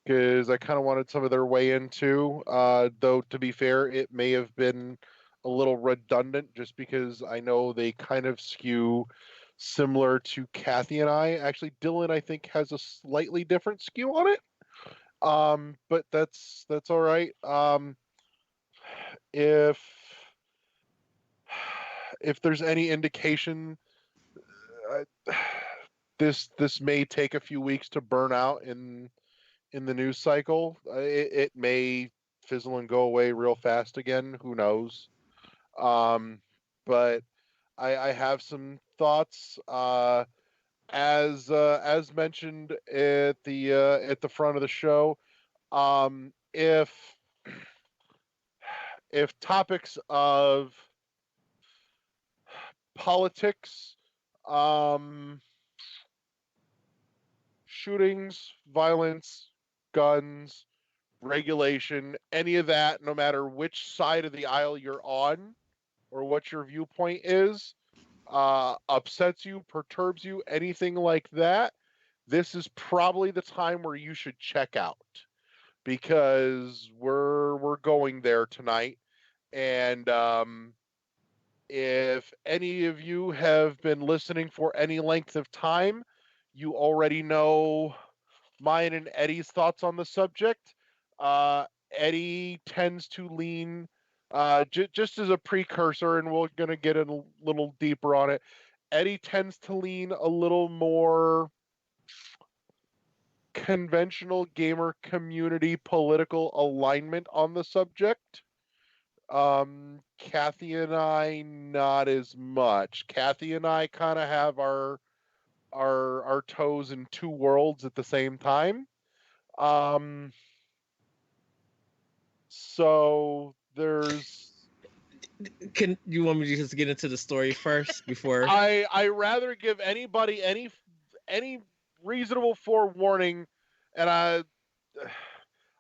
because I kind of wanted some of their way in too. Though to be fair, it may have been a little redundant just because I know they kind of skew similar to Kathy and I. Actually, Dylan I think has a slightly different skew on it. But that's all right. If there's any indication, this may take a few weeks to burn out in the news cycle. It may fizzle and go away real fast again. Who knows? But I have some thoughts. As mentioned at the front of the show, if topics of politics, shootings, violence, guns, regulation, any of that, no matter which side of the aisle you're on or what your viewpoint is, upsets you, perturbs you, anything like that, this is probably the time where you should check out because we're going there tonight. And if any of you have been listening for any length of time, you already know mine and Eddie's thoughts on the subject. Eddie tends to lean, just as a precursor, and we're going to get in a little deeper on it. Eddie tends to lean a little more conventional gamer community political alignment on the subject. Kathy and I not as much. Kathy and I kind of have our toes in two worlds at the same time. So there's. Can you want me to just get into the story first before? I rather give anybody any reasonable forewarning, and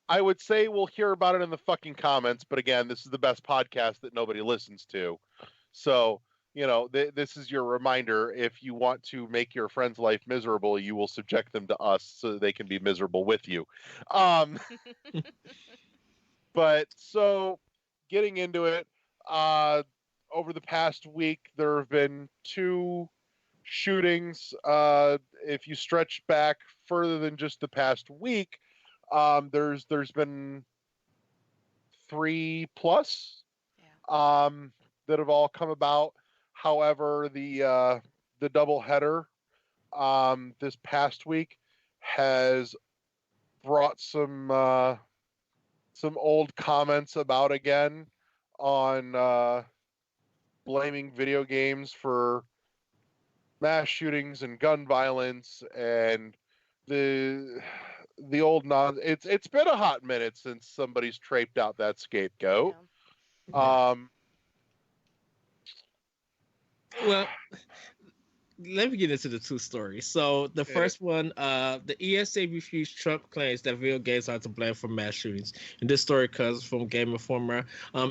I would say we'll hear about it in the fucking comments. But again, this is the best podcast that nobody listens to, so this is your reminder. If you want to make your friend's life miserable, you will subject them to us so they can be miserable with you. But so getting into it, over the past week, there have been two shootings. If you stretch back further than just the past week, there's been 3 plus that have all come about. However, the double header this past week has brought some old comments about again on blaming video games for mass shootings and gun violence, and the old non. It's been a hot minute since somebody's traped out that scapegoat. Yeah. Well, let me get into the two stories. So the Yeah. first one, the ESA refused Trump claims that video games are to blame for mass shootings. And this story comes from Game Informer.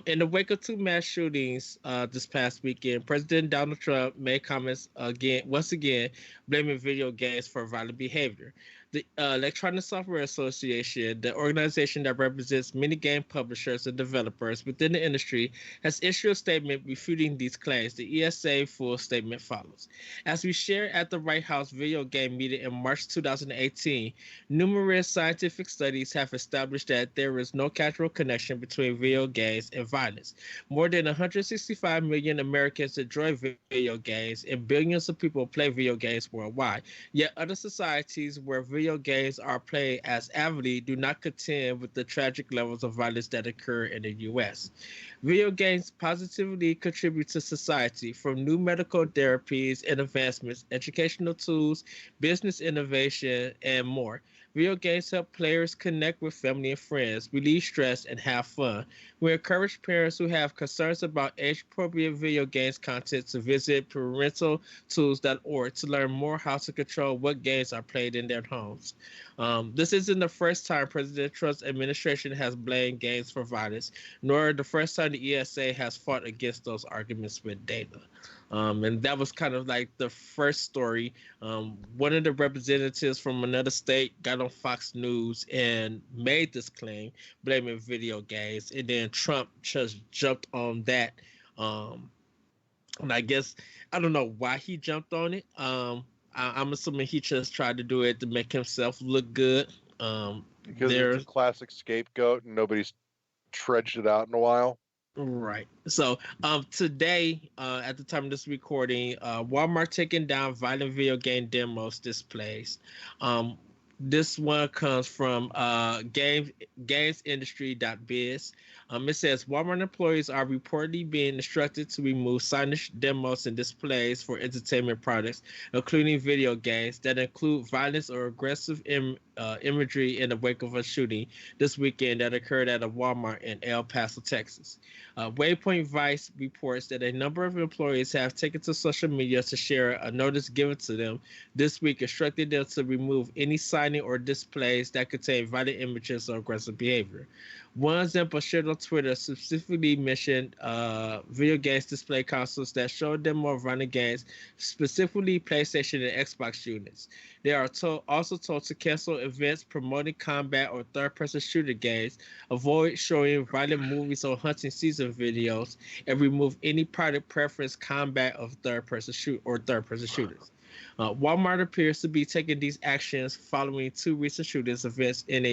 In the wake of two mass shootings this past weekend, President Donald Trump made comments once again, blaming video games for violent behavior. The Electronic Software Association, the organization that represents many game publishers and developers within the industry, has issued a statement refuting these claims. The ESA full statement follows. As we shared at the White House video game meeting in March 2018, numerous scientific studies have established that there is no causal connection between video games and violence. More than 165 million Americans enjoy video games, and billions of people play video games worldwide. Yet other societies where video games are played as avidly do not contend with the tragic levels of violence that occur in the U.S. Video games positively contribute to society from new medical therapies and advancements, educational tools, business innovation, and more. Video games help players connect with family and friends, relieve stress, and have fun. We encourage parents who have concerns about age appropriate video games content to visit parentaltools.org to learn more how to control what games are played in their homes. This isn't the first time President Trump's administration has blamed games for violence, nor the first time the ESA has fought against those arguments with data. And that was kind of like the first story. One of the representatives from another state got on Fox News and made this claim, blaming video games, and then Trump just jumped on that. And I guess I don't know why he jumped on it. I'm assuming he just tried to do it to make himself look good. Because it's a classic scapegoat and nobody's trudged it out in a while. Right. So, today, at the time of this recording, Walmart taking down violent video game demos displays. This one comes from gamesindustry.biz. It says Walmart employees are reportedly being instructed to remove signage, demos, and displays for entertainment products, including video games that include violence or aggressive imagery in the wake of a shooting this weekend that occurred at a Walmart in El Paso, Texas. Waypoint Vice reports that a number of employees have taken to social media to share a notice given to them this week instructing them to remove any signing or displays that contain violent images or aggressive behavior. One example shared on Twitter specifically mentioned video games display consoles that show them more violent games, specifically PlayStation and Xbox units. They are also told to cancel events promoting combat or third-person shooter games, avoid showing violent movies or hunting season videos, and remove any product preference combat of third-person shooters. Walmart appears to be taking these actions following two recent shootings events in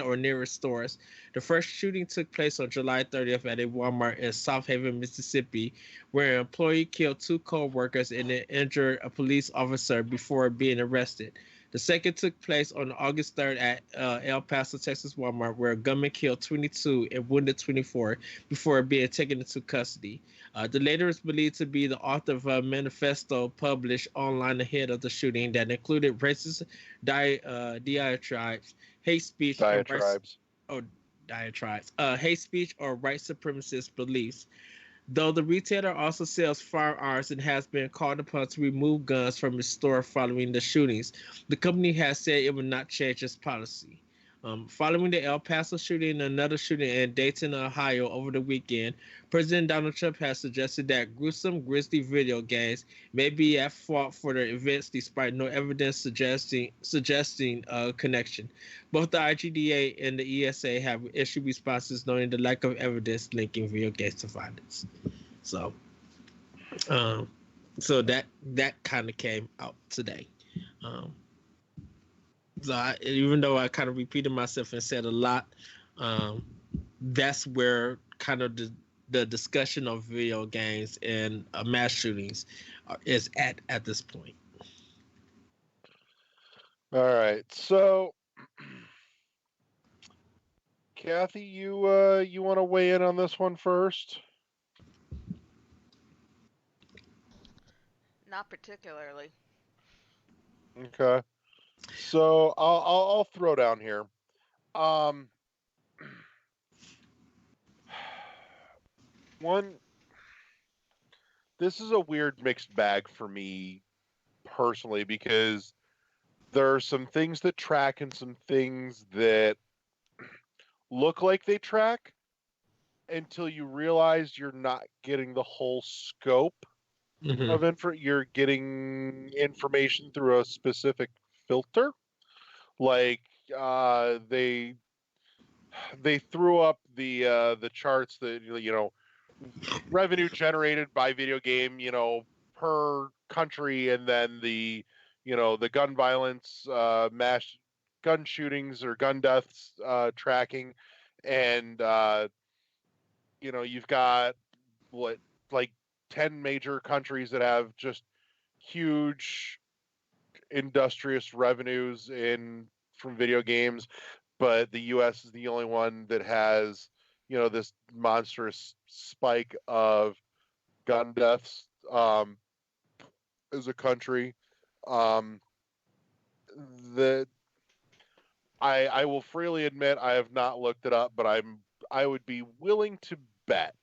or near stores. The first shooting took place on July 30th at a Walmart in South Haven, Mississippi, where an employee killed two co-workers and then injured a police officer before being arrested. The second took place on August 3rd at El Paso, Texas Walmart, where a gunman killed 22 and wounded 24 before being taken into custody. The latter is believed to be the author of a manifesto published online ahead of the shooting that included racist diatribes, hate speech, hate speech or white supremacist beliefs. Though the retailer also sells firearms and has been called upon to remove guns from its store following the shootings, the company has said it will not change its policy. Following the El Paso shooting and another shooting in Dayton, Ohio over the weekend, President Donald Trump has suggested that gruesome, grisly video games may be at fault for the events despite no evidence suggesting a connection. Both the IGDA and the ESA have issued responses noting the lack of evidence linking video games to violence. So that kind of came out today. So even though I kind of repeated myself and said a lot, that's where kind of the discussion of video games and mass shootings is at this point. All right, so Kathy, you want to weigh in on this one first? Not particularly. Okay. So I'll throw down here. Um, one, this is a weird mixed bag for me personally because there are some things that track and some things that look like they track until you realize you're not getting the whole scope Hmm. of you're getting information through a specific filter. Like they threw up the charts that revenue generated by video game, per country, and then the gun violence, mass gun shootings or gun deaths tracking, and you've got what, like 10 major countries that have just huge industrious revenues in from video games, but the US is the only one that has, this monstrous spike of gun deaths as a country. Um, that I will freely admit I have not looked it up, but I would be willing to bet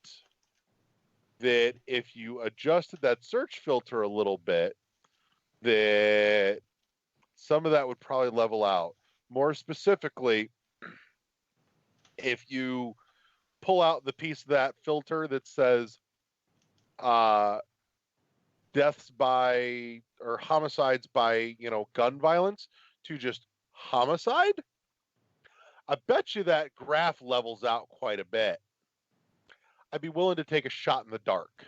that if you adjusted that search filter a little bit, that some of that would probably level out. More specifically, if you pull out the piece of that filter that says uh, deaths by or homicides by gun violence to just homicide, I bet you that graph levels out quite a bit. I'd be willing to take a shot in the dark.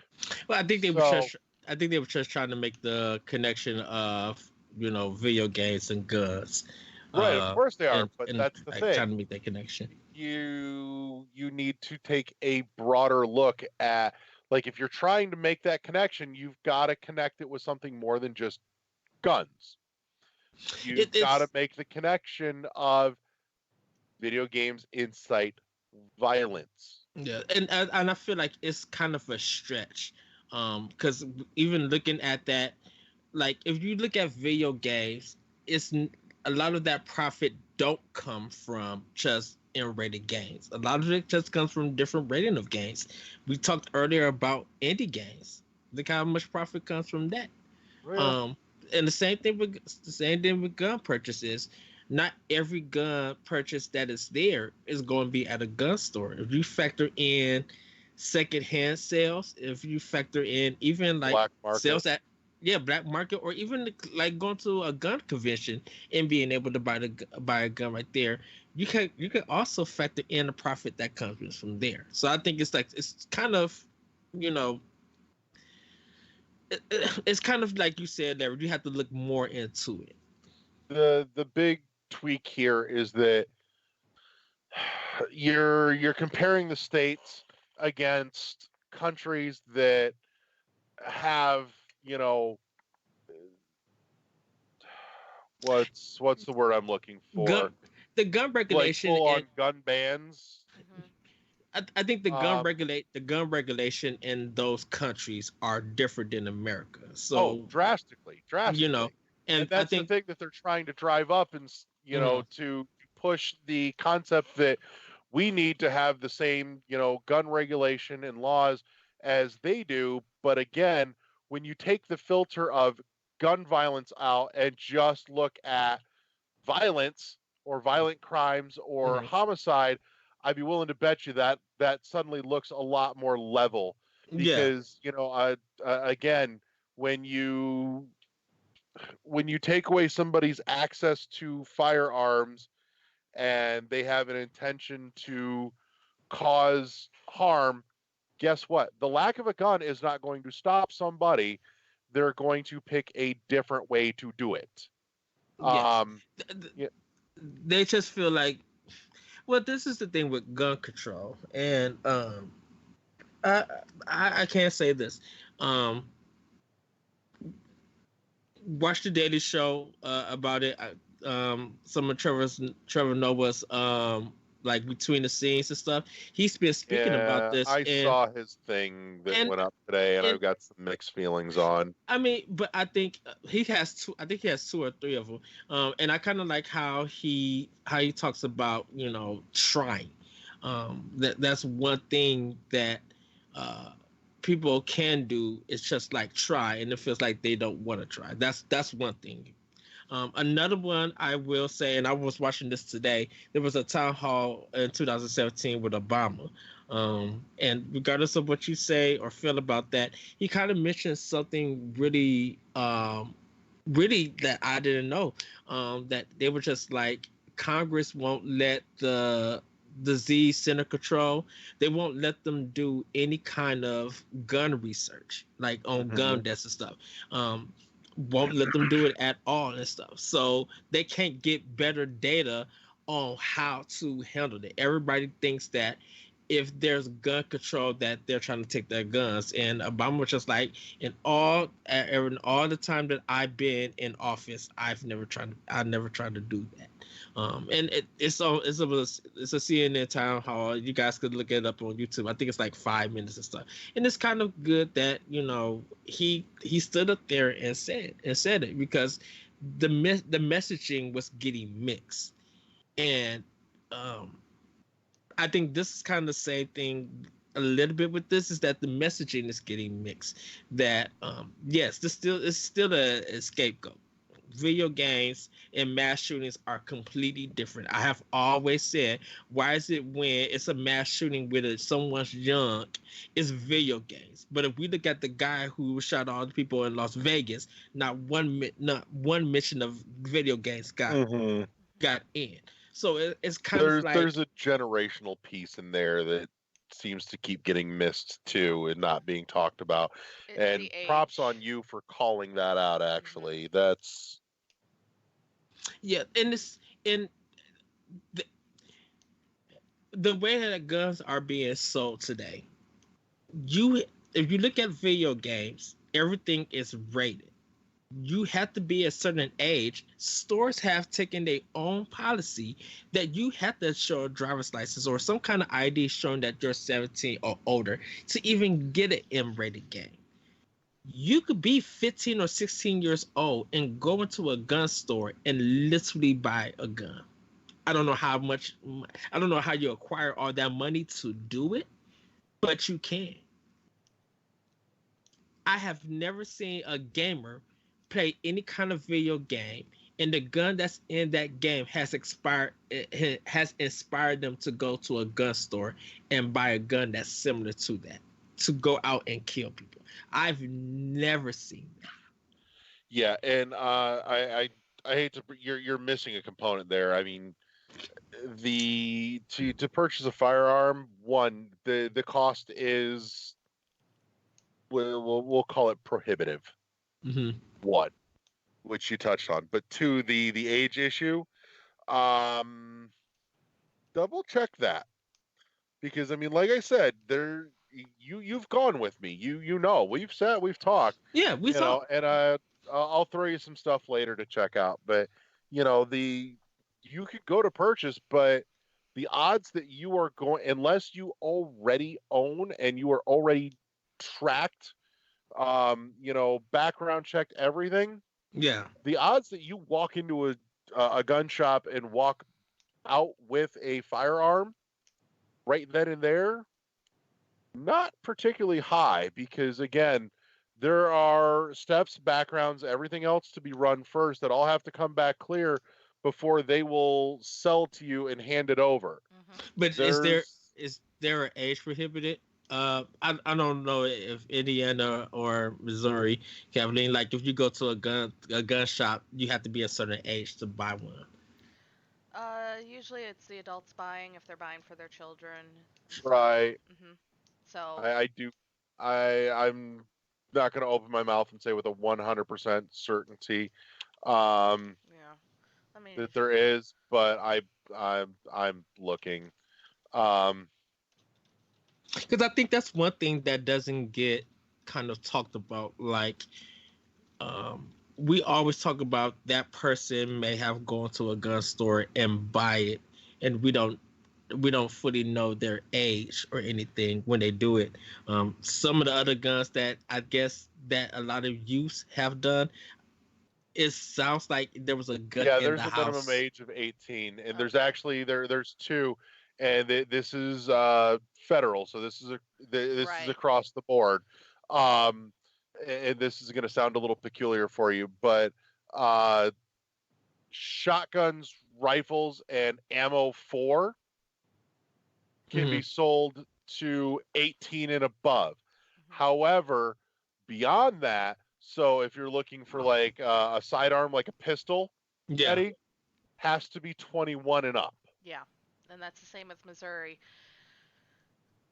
Well, So I think they were just trying to make the connection of video games and guns, right, of course they are, but and that's the like trying thing. to make that connection. You need to take a broader look at, like, if you're trying to make that connection, you've got to connect it with something more than just guns. You've got to It's make the connection of video games incite violence. Yeah, and I feel like it's kind of a stretch, because even looking at that, like if you look at video games, a lot of that profit don't come from just in-rated games. A lot of it just comes from different rating of games. We talked earlier about indie games. Look how much profit comes from that. Yeah. Um, and the same thing with gun purchases. Not every gun purchase that is there is going to be at a gun store. If you factor in secondhand sales, if you factor in even like Black market. sales at black market, or even like going to a gun convention and being able to buy a gun right there, you can also factor in the profit that comes from there. So I think it's kind of you know it's kind of like you said there. You have to look more into it. The big tweak here is that you're comparing the states against countries that have, what's the word I'm looking Gun for? the gun Like regulation full and on gun bans. Mhm. I think Um, the gun regulation in those countries are different than America. oh, So drastically, you know, drastically. And and I that's the think thing that they're trying to drive up, and mhm, to push the concept that we need to have the same, gun regulation and laws as they do. But again, when you take the filter of gun violence out and just look at violence or violent crimes or mhm, homicide, I'd be willing to bet you that that suddenly looks a lot more level yeah, because, again, when you take away somebody's access to firearms and they have an intention to cause harm, guess what? The lack of a gun is not going to stop somebody. They're going to pick a different way to do it. yes. Um, Th- th- yeah, They just feel like, well, this is the thing with gun control, and I I can't say this. Um, watch the Daily Show about it. Some of Trevor Noah's like between the scenes and stuff. He's been speaking about Yeah, this, I saw his thing that and went up today, and and I've got some mixed feelings on. I mean, but I think he has two. I think he has two or three of them. And I kind of like how he talks about trying. That's one thing that uh, people can do. It's just like try, and it feels like they don't want to try. That's one thing. Another one I will say, and I was watching this today. There was a town hall in 2017 with Obama, and regardless of what you say or feel about that, he kind of mentioned something really, really that I didn't know. That they were just like Congress won't let the disease center control. They won't let them do any kind of gun research, like on gun Mhm. deaths and stuff. Um, won't let them do it at all and stuff. So they can't get better data on how to handle it. Everybody thinks that if there's gun control that they're trying to take their guns. And Obama was just like, in all the time that I've been in office, I never tried to do that. And it's a CNN town hall. You guys could look it up on YouTube. I think it's like 5 minutes and stuff. And it's kind of good that he stood up there and said it, because the messaging was getting mixed. And um I think this is kind of the same thing a little bit with this, is that the messaging is getting mixed. That yes, this still is still a scapegoat. Video games and mass shootings are completely different. I have always said, why is it when it's a mass shooting with someone's young, it's video games? But if we look at the guy who shot all the people in Las Vegas, not one mention of video games Mhm. got in. So it's kind of There's like, a generational piece in there that seems to keep getting missed too and not being talked about. It's the And props on age. you for calling that out. Mhm. Actually, that's yeah, and it's in the, the way that guns are being sold today. You If you look at video games, everything is rated. You have to be a certain age. Stores have taken their own policy that you have to show a driver's license or some kind of ID showing that you're 17 or older to even get an M-rated game. You could be 15 or 16 years old and go into a gun store and literally buy a gun. I don't know how much, I don't know how you acquire all that money to do it, but you can. I have never seen a gamer play any kind of video game and the gun that's in that game has inspired them to go to a gun store and buy a gun that's similar to that, to go out and kill people. I've never seen that. yeah. And I hate to you're missing a component there. I mean, the to purchase a firearm, one, the cost is, we'll call it prohibitive. Hmm. One, which you touched on, but two, the age issue. Um, Double check that, because I mean, like I said, you've gone with me. You know, we've talked, Yeah, we saw. and I'll throw you some stuff later to check out. But the you could go to purchase, but the odds that you are going, unless you already own and you are already tracked, background checked everything, Yeah, the odds that you walk into a gun shop and walk out with a firearm right then and there, not particularly high, because again, there are steps, backgrounds, everything else to be run first that all have to come back clear before they will sell to you and hand it over. Mhm. but There's is there an age prohibited? I don't know if Indiana or Missouri, Kathleen, like if you go to a gun shop, you have to be a certain age to buy one. Usually it's the adults buying if they're buying for their children. right. Mhm. So, I do. I'm not going to open my mouth and say with a 100% certainty um, yeah. I mean, that if there is, but I'm looking. Um, Because I think that's one thing that doesn't get kind of talked about. Like, we always talk about that person may have gone to a gun store and buy it, and we don't. we don't fully know their age or anything when they do it. Some of the other guns that I guess that a lot of youths have done, it sounds like there was a gun Yeah, in the there's a minimum house. age of 18, and there's Okay. actually there's two, and this is federal, so this is Right. across the board. Um, and this is going to sound a little peculiar for you, but uh, shotguns, rifles, and ammo for can Hmm. be sold to 18 and above. Mhm. However, beyond that, so if you're looking for like a sidearm, like a pistol, Yeah. Eddie, has to be 21 and up. Yeah. And that's the same with Missouri.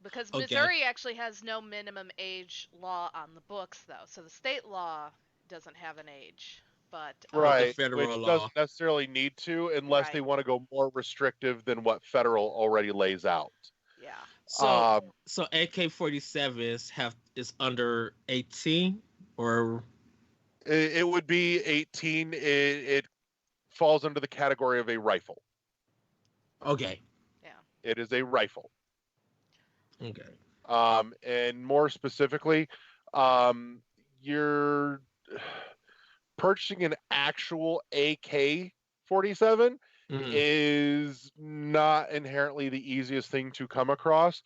Because Okay. Missouri actually has no minimum age law on the books, though. So the state law doesn't have an age. But, But the Right, federal which law. doesn't necessarily need to unless they right. want to go more restrictive than what federal already lays out. Yeah. So Um, so AK-47s have is under 18 or it would be 18. It falls under the category of a rifle. okay. Yeah. It is a rifle. Okay. And more specifically, um, you're purchasing an actual AK 47 Hmm. is not inherently the easiest thing to come across.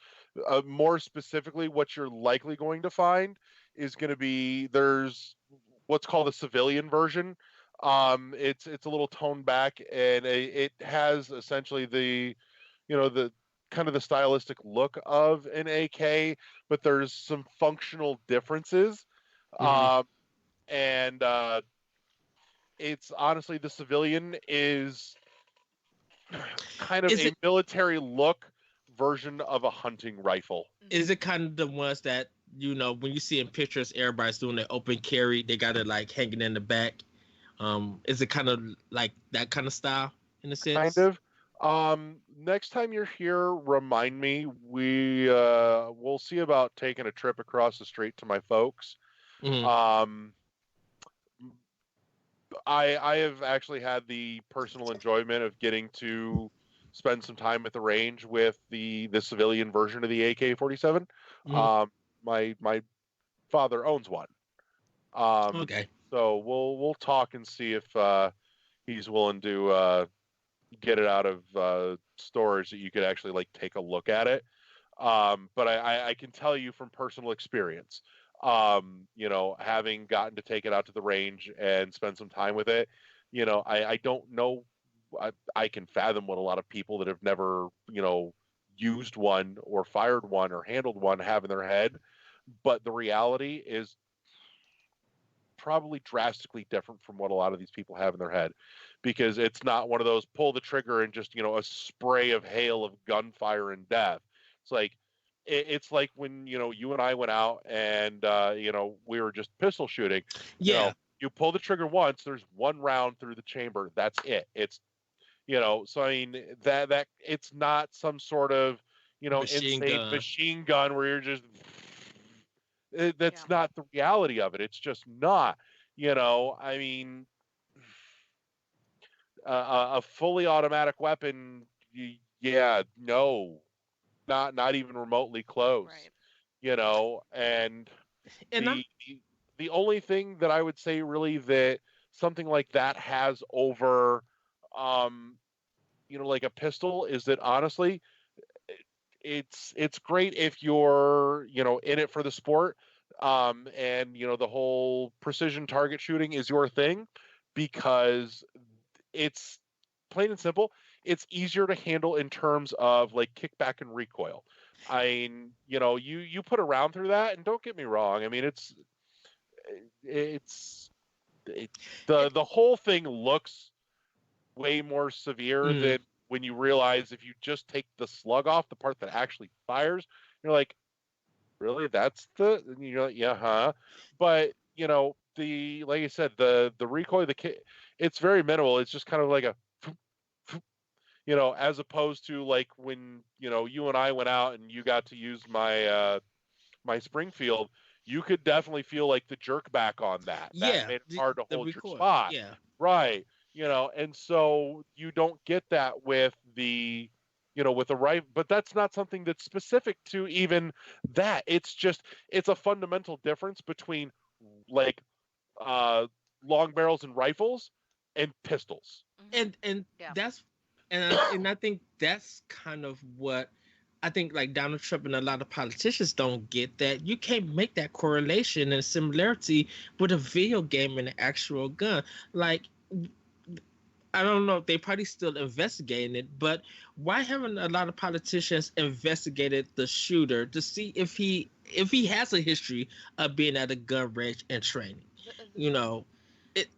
More specifically, what you're likely going to find is going to be there's what's called a civilian version. It's a little toned back, and it has essentially the kind of the stylistic look of an AK, but there's some functional differences. Hmm. Um, and it's honestly the civilian is kind of Is a it military look version of a hunting rifle. Mhm. is it kind of the ones that when you see in pictures everybody's doing the open carry, they got it like hanging in the back. Is it kind of like that kind of style in a Kind sense? of. Next time you're here, remind me. We'll see about taking a trip across the street to my folks. Hmm. Um, I have actually had the personal enjoyment of getting to spend some time at the range with the civilian version of the AK-47. Hmm. Um, my father owns one. Um, Okay. so we'll talk and see if he's willing to get it out of storage that you could actually like take a look at it. But I can tell you from personal experience, having gotten to take it out to the range and spend some time with it, I don't know. I can fathom what a lot of people that have never, used one or fired one or handled one have in their head. But the reality is probably drastically different from what a lot of these people have in their head because it's not one of those pull the trigger and just a spray of hail of gunfire and death. It's like it's like when you and I went out and we were just pistol shooting. Yeah. You pull the trigger once, there's one round through the chamber, that's it. It's so I mean that it's not some sort of Machine insane gun. machine gun where you're just Yeah. that's not the reality of it. It's just not. I mean, a fully automatic weapon, yeah, no, not even remotely close. Right. And And I'm the only thing that I would say really that something like that has over, um, like a pistol is that honestly, it's great if you're in it for the sport, and the whole precision target shooting is your thing because it's plain and simple, it's easier to handle in terms of like kickback and recoil. I mean, you put a round through that, and don't get me wrong, I mean it's it, it, the whole thing looks way more severe mm, than when you realize if you just take the slug off, the part that actually fires, you're like, really? That's the and you're like, yeah, huh? But the like I said, the recoil, it's very minimal. It's just kind of like a as opposed to like when you and I went out and you got to use my Springfield, you could definitely feel like the jerk back on that yeah, made it hard to the hold your recoil. spot, Yeah. right? And so you don't get that with the with a right, but that's not something that's specific to even that. It's a fundamental difference between like uh long barrels and rifles and pistols. Mhm. And Yeah. that's and I think that's kind of what I think, like Donald Trump and a lot of politicians don't get, that you can't make that correlation and similarity with a video game and an actual gun. Like, I don't know, they probably still investigating it, but why haven't a lot of politicians investigated the shooter to see if he has a history of being at a gun range and training? The, You know, it.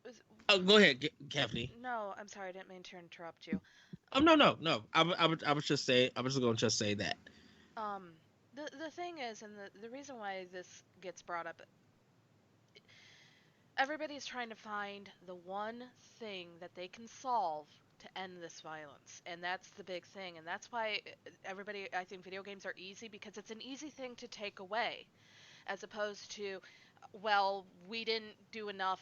was- Oh, go ahead, Kathleen. no, I'm sorry, I didn't mean to interrupt you. Oh, no, no, no. I was just say I was just going to just say that. Um, the thing is, and the reason why this gets brought up, everybody's trying to find the one thing that they can solve to end this violence, and that's the big thing, and that's why everybody, I think video games are easy because it's an easy thing to take away, as opposed to, well, we didn't do enough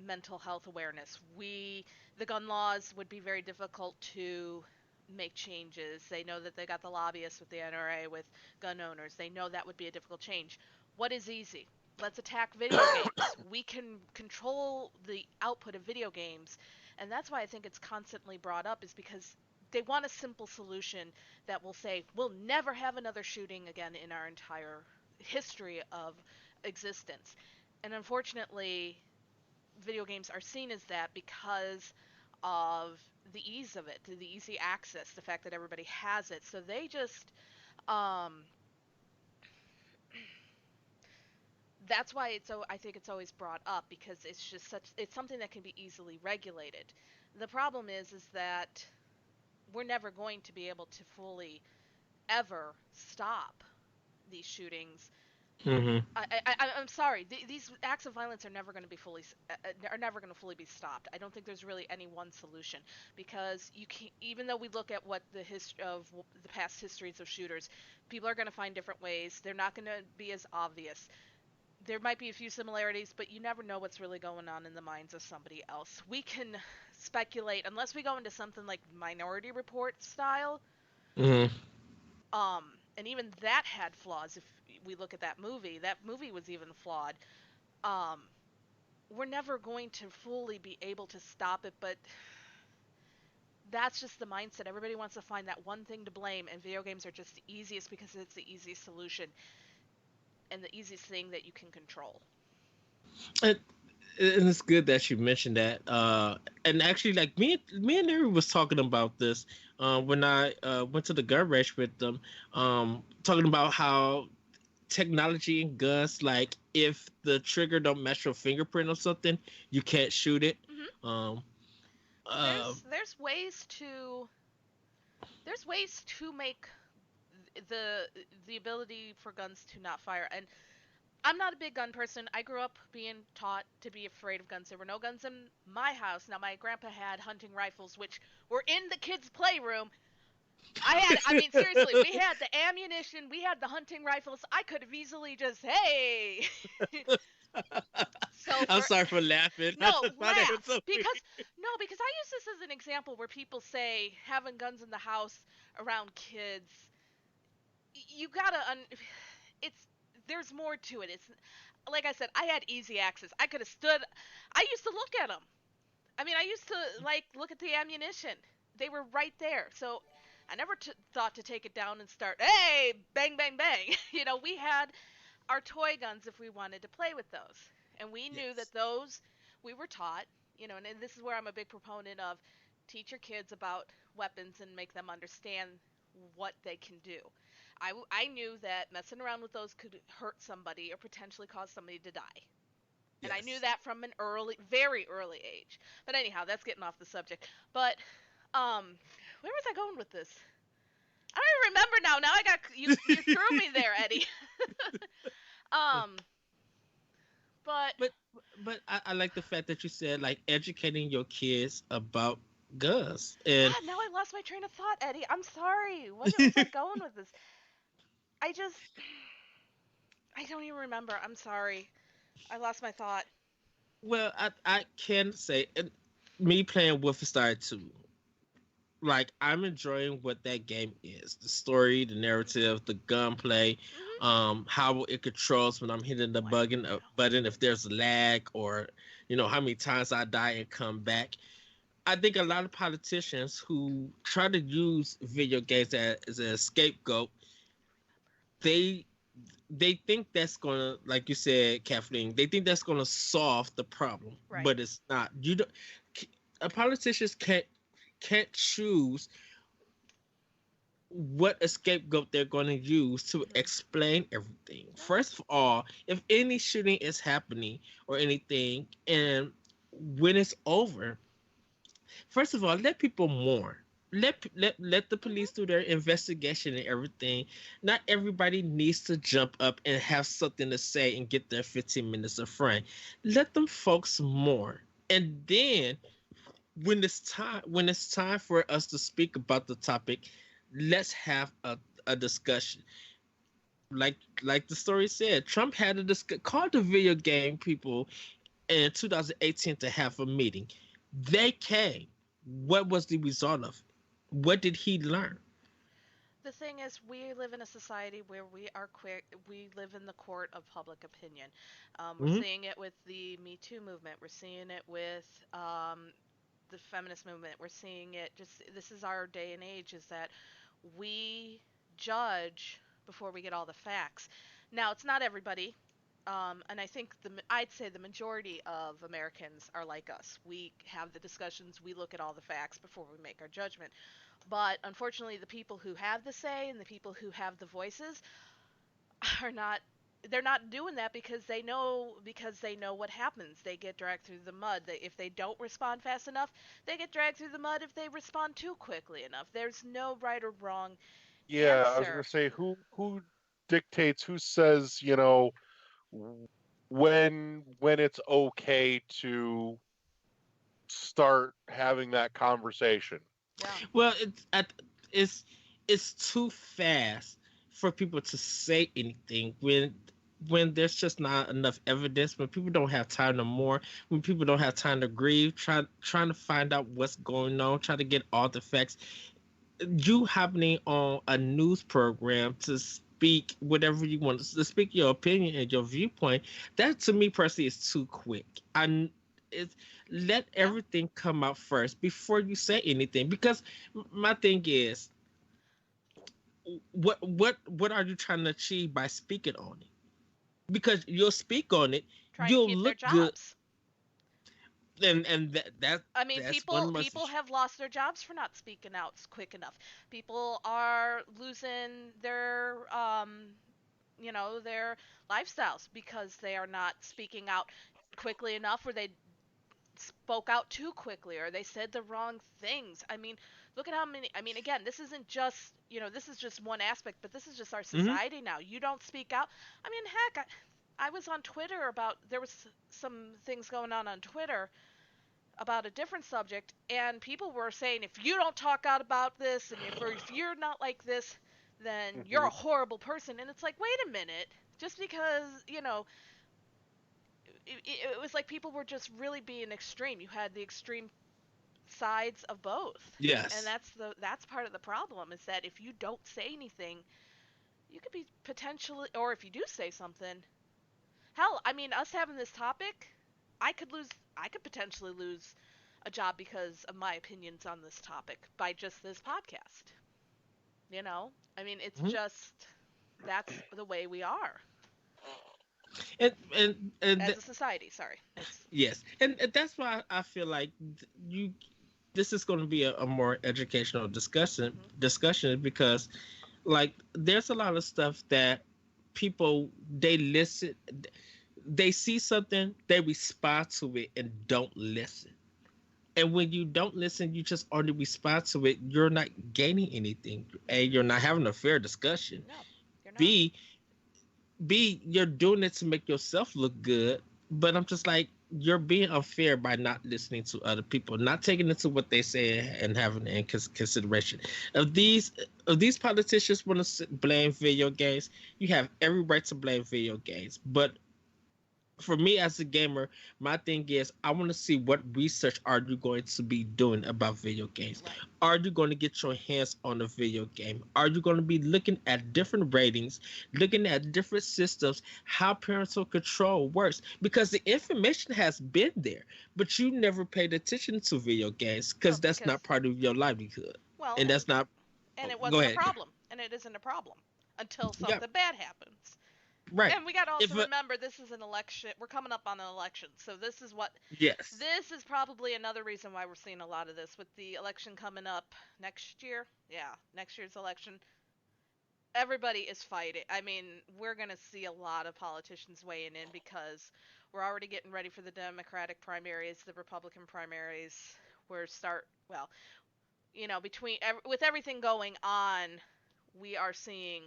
mental health awareness. The gun laws would be very difficult to make changes. They know that they got the lobbyists with the NRA, with gun owners. They know that would be a difficult change. What is easy? Let's attack video games. We can control the output of video games. And that's why I think it's constantly brought up, is because they want a simple solution that will say, we'll never have another shooting again in our entire history of existence. And unfortunately, video games are seen as that because of the ease of it, the easy access, the fact that everybody has it. So they just um that's why I think it's always brought up, because it's something that can be easily regulated. The problem is that we're never going to be able to fully ever stop these shootings. Hmm. I'm sorry. These acts of violence are never going to be are never going to fully be stopped. I don't think there's really any one solution, because you can, even though we look at what the past histories of shooters, people are going to find different ways. They're not going to be as obvious. There might be a few similarities, but you never know what's really going on in the minds of somebody else. We can speculate unless we go into something like Minority Report style. Hmm. And even that had flaws. If we look at that movie was even flawed. Um, we're never going to fully be able to stop it, but that's just the mindset. Everybody wants to find that one thing to blame, and video games are just the easiest because it's the easiest solution and the easiest thing that you can control. And, and it's good that you mentioned that. And actually, like me and Neri was talking about this when I went to the gun range with them. Talking about how technology in guns, like if the trigger don't match your fingerprint or something, you can't shoot it. Hmm. Um, uh, There's ways to make the the ability for guns to not fire. And I'm not a big gun person. I grew up being taught to be afraid of guns. There were no guns in my house. Now, my grandpa had hunting rifles, which were in the kids' playroom. I mean, seriously, we had the ammunition, we had the hunting rifles. I could have easily just, hey. So I'm for sorry for laughing. I no, just thought it was laugh so weird. because no, because I use this as an example where people say having guns in the house around kids, you gotta it's there's more to it. It's like I said, I had easy access. I could have stood. I used to look at them. I mean, I used to like look at the ammunition. They were right there. So I never thought to take it down and start, hey, bang, bang, bang. We had our toy guns if we wanted to play with those. And we knew that Yes. those we were taught, and this is where I'm a big proponent of teach your kids about weapons and make them understand what they can do. I knew that messing around with those could hurt somebody or potentially cause somebody to die. And I knew Yes. that from an very early age. But anyhow, that's getting off the subject. But um, where was I going with this? I don't even remember now. Now I got you. You threw me there, Eddie. um, but but I like the fact that you said like educating your kids about guns and God, now I lost my train of thought, Eddie. I'm sorry. Where was I going with this? I just I don't even remember. I'm sorry. I lost my thought. well, I can say me playing Wolfenstein 2. like I'm enjoying what that game is. The story, the narrative, the gunplay, Mhm. how it controls when I'm hitting the Like, button, if there's lag, or how many times I die and come back. I think a lot of politicians who try to use video games as a scapegoat, they they think that's gonna, like you said, Kathleen, they think that's gonna solve the problem, right. but it's not. You don't. Politicians can't choose what a scapegoat they're going to use to Mhm. explain everything. No. First of all, if any shooting is happening or anything, and when it's over, first of all, let people mourn. Let the Mhm. police do their investigation and everything. Not everybody needs to jump up and have something to say and get their 15 minutes of frame. Let them folks mourn. And then when it's time for us to speak about the topic, let's have a discussion. Like the story said, Trump had a called the video game people in 2018 to have a meeting. They came. What was the result of it? What did he learn? The thing is, we live in a society where we are quick. We live in the court of public opinion. We're Hmm. seeing it with the Me Too movement. We're seeing it with the feminist movement. We're seeing it. Just this is our day and age. Is that we judge before we get all the facts. Now, it's not everybody. And I think I'd say the majority of Americans are like us. We have the discussions, we look at all the facts before we make our judgment. But unfortunately, the people who have the say and the people who have the voices are not, they're not doing that because they know what happens. They get dragged through the mud. If they don't respond fast enough, they get dragged through the mud if they respond too quickly enough. There's no right or wrong Yeah, I was going answer. to say who dictates, who says, when it's okay to start having that conversation. Yeah. Well, it's it's too fast for people to say anything when there's just not enough evidence, when people don't have time to mourn, when people don't have time to grieve, trying to find out what's going on, trying to get all the facts. You happening on a news program to speak whatever you want to speak your opinion and your viewpoint, that to me personally is too quick. I it's Let Yeah. everything come out first before you say anything, because my thing is, what are you trying to achieve by speaking on it? Because you'll speak on it, Trying to you'll keep their look good, jobs. and I mean, that's one people message. have lost their jobs for not speaking out quick enough. People are losing their lifestyles because they are not speaking out quickly enough, or they spoke out too quickly, or they said the wrong things. I mean, look at how many. I mean, again, this isn't just this is just one aspect, but this is just our Hmm. society now. You don't speak out. I mean, heck, I was on Twitter about there was some things going on Twitter about a different subject, and people were saying if you don't talk out about this, and if you're not like this, then you're Hmm. a horrible person. And it's like, wait a minute, just because it was like people were just really being extreme. You had the extreme sides of both, and Yes. that's part of the problem, is that if you don't say anything, you could be potentially, or if you do say something, hell, I mean, us having this topic, I could lose, I could potentially lose a job because of my opinions on this topic by just this podcast. I mean, it's Hmm. just that's the way we are And as a society. Sorry, it's yes, and that's why I feel like you this is going to be a more educational mhm, discussion, because like there's a lot of stuff that people, they listen, they see something, they respond to it and don't listen. And when you don't listen, you just only respond to it, you're not gaining anything. A, you're not having a fair discussion. no, you're not. B, you're doing it to make yourself look good. But I'm just like, you're being unfair by not listening to other people, not taking into what they say and having it in consideration. If these politicians want to blame video games, you have every right to blame video games. But for me as a gamer, my thing is I want to see what research are you going to be doing about video games. Right. Are you going to get your hands on a video game? Are you going to be looking at different ratings, looking at different systems, how parental control works? Because the information has been there, but you never paid attention to video games No, because that's because not part of your livelihood, well, and that's not. and Oh, it go wasn't a ahead. problem, and it isn't a problem until Yeah, something bad happens. right. And we got to also If remember this is an election. We're coming up on an election, so yes, this is probably another reason why we're seeing a lot of this with the election coming up next year. Yeah, next year's election. Everybody is fighting. I mean, we're going to see a lot of politicians weighing in because we're already getting ready for the Democratic primaries, the Republican primaries. We're start well, between with everything going on, we are seeing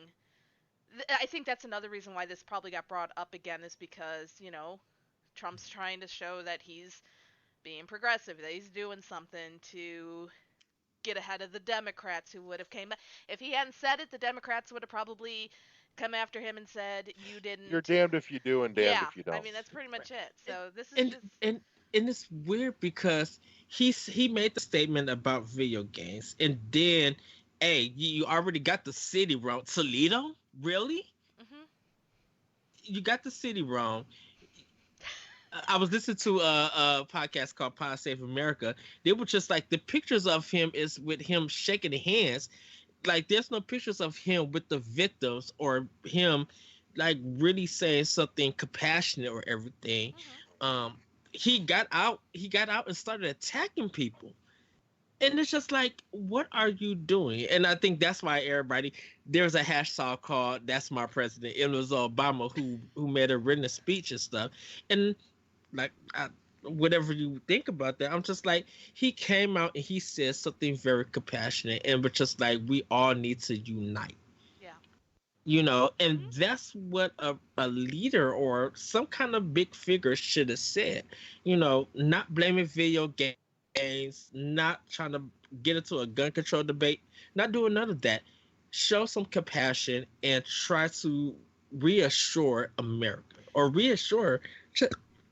I think that's another reason why this probably got brought up again is because, Trump's trying to show that he's being progressive, that he's doing something to get ahead of the Democrats who would have came if he hadn't said it, the Democrats would have probably come after him and said you You're didn't. damned if you do and damned Yeah, if you I don't. mean that's pretty much it. and So this is and just and, and it's weird because he made the statement about video games, and then, hey, you already got the city wrong. Toledo, really? mhm. You got the city wrong. I was listening to a podcast called Pod Save America. They were just like the pictures of him is with him shaking hands. Like there's no pictures of him with the victims or him like really saying something compassionate or everything. Mhm. Um, he got out and started attacking people. And it's just like, what are you doing? And I think that's why everybody there's a hashtag called "That's My President." It was Obama who made a written speech and stuff. And like whatever you think about that, I'm just like he came out and he said something very compassionate, and but just like we all need to unite, Yeah. and Mhm. that's what a leader or some kind of big figure should have said. Not blaming video games, not trying to get into a gun control debate, not doing none of that. Show some compassion and try to reassure America or reassure